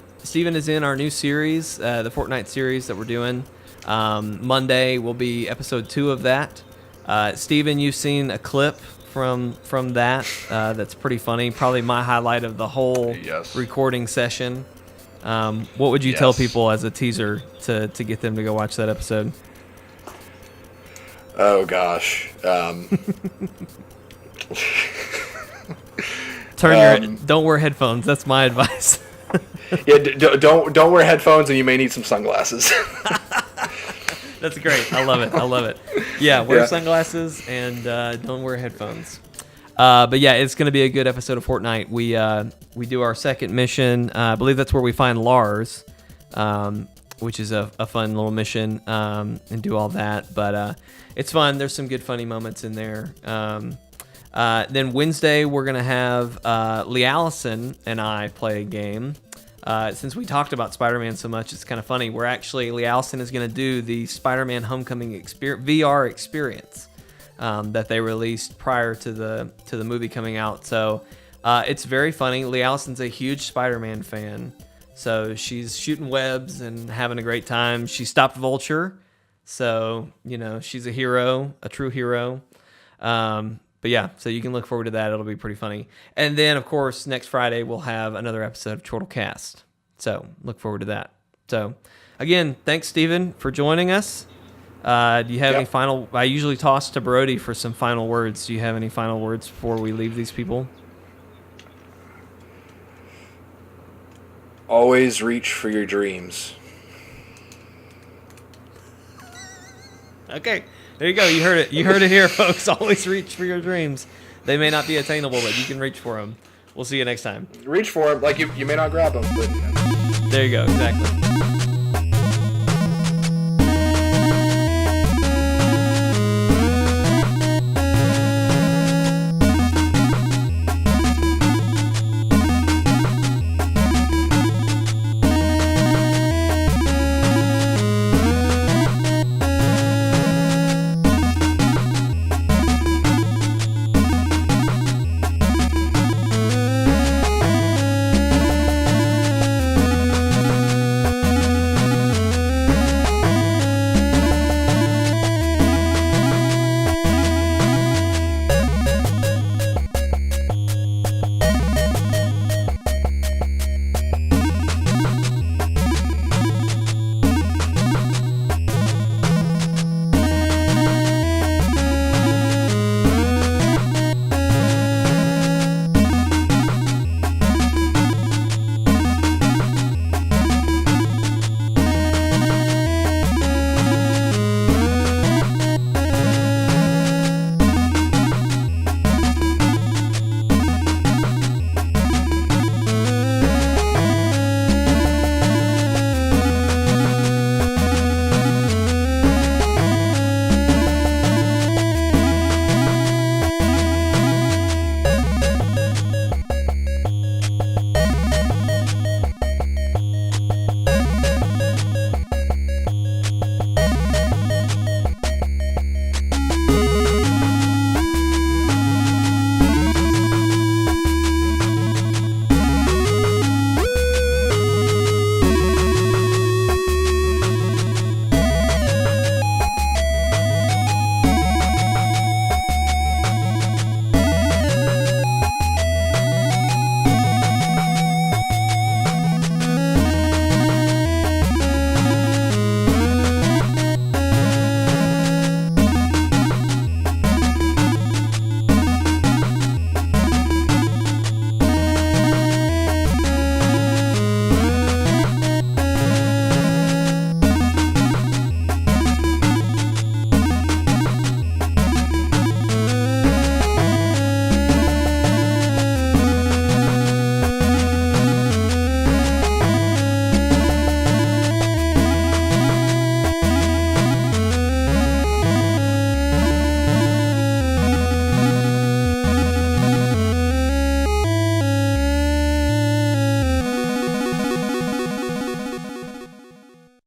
[SPEAKER 2] is in our new series, the FortNite series that we're doing. Monday will be episode 2 of that. Steven, you've seen a clip from that that's pretty funny, probably my highlight of the whole recording session. What would you tell people as a teaser to get them to go watch that episode?
[SPEAKER 3] Oh gosh.
[SPEAKER 2] Don't wear headphones. That's my advice.
[SPEAKER 3] Don't wear headphones, and you may need some sunglasses.
[SPEAKER 2] That's great. I love it. Yeah, wear sunglasses and don't wear headphones. But yeah, it's going to be a good episode of FortNite. We do our second mission. I believe that's where we find Lars, which is a fun little mission, and do all that. But it's fun. There's some good funny moments in there. Then Wednesday, we're going to have Lee Allison and I play a game. Since we talked about Spider-Man so much, it's kind of funny. Lee Allison is going to do the Spider-Man Homecoming VR experience that they released prior to the movie coming out. So it's very funny. Lee Allison's a huge Spider-Man fan, so she's shooting webs and having a great time. She stopped Vulture, so she's a hero, a true hero. But yeah, so you can look forward to that. It'll be pretty funny. And then, of course, next Friday, we'll have another episode of Chortle Cast. So look forward to that. So, again, thanks, Steven, for joining us. Do you have any final... I usually toss to Brody for some final words. Do you have any final words before we leave these people?
[SPEAKER 3] Always reach for your dreams.
[SPEAKER 2] Okay. There you go. You heard it. You heard it here, folks. Always reach for your dreams. They may not be attainable, but you can reach for them. We'll see you next time.
[SPEAKER 3] Reach for them. Like, you may not grab them, but...
[SPEAKER 2] There you go. Exactly.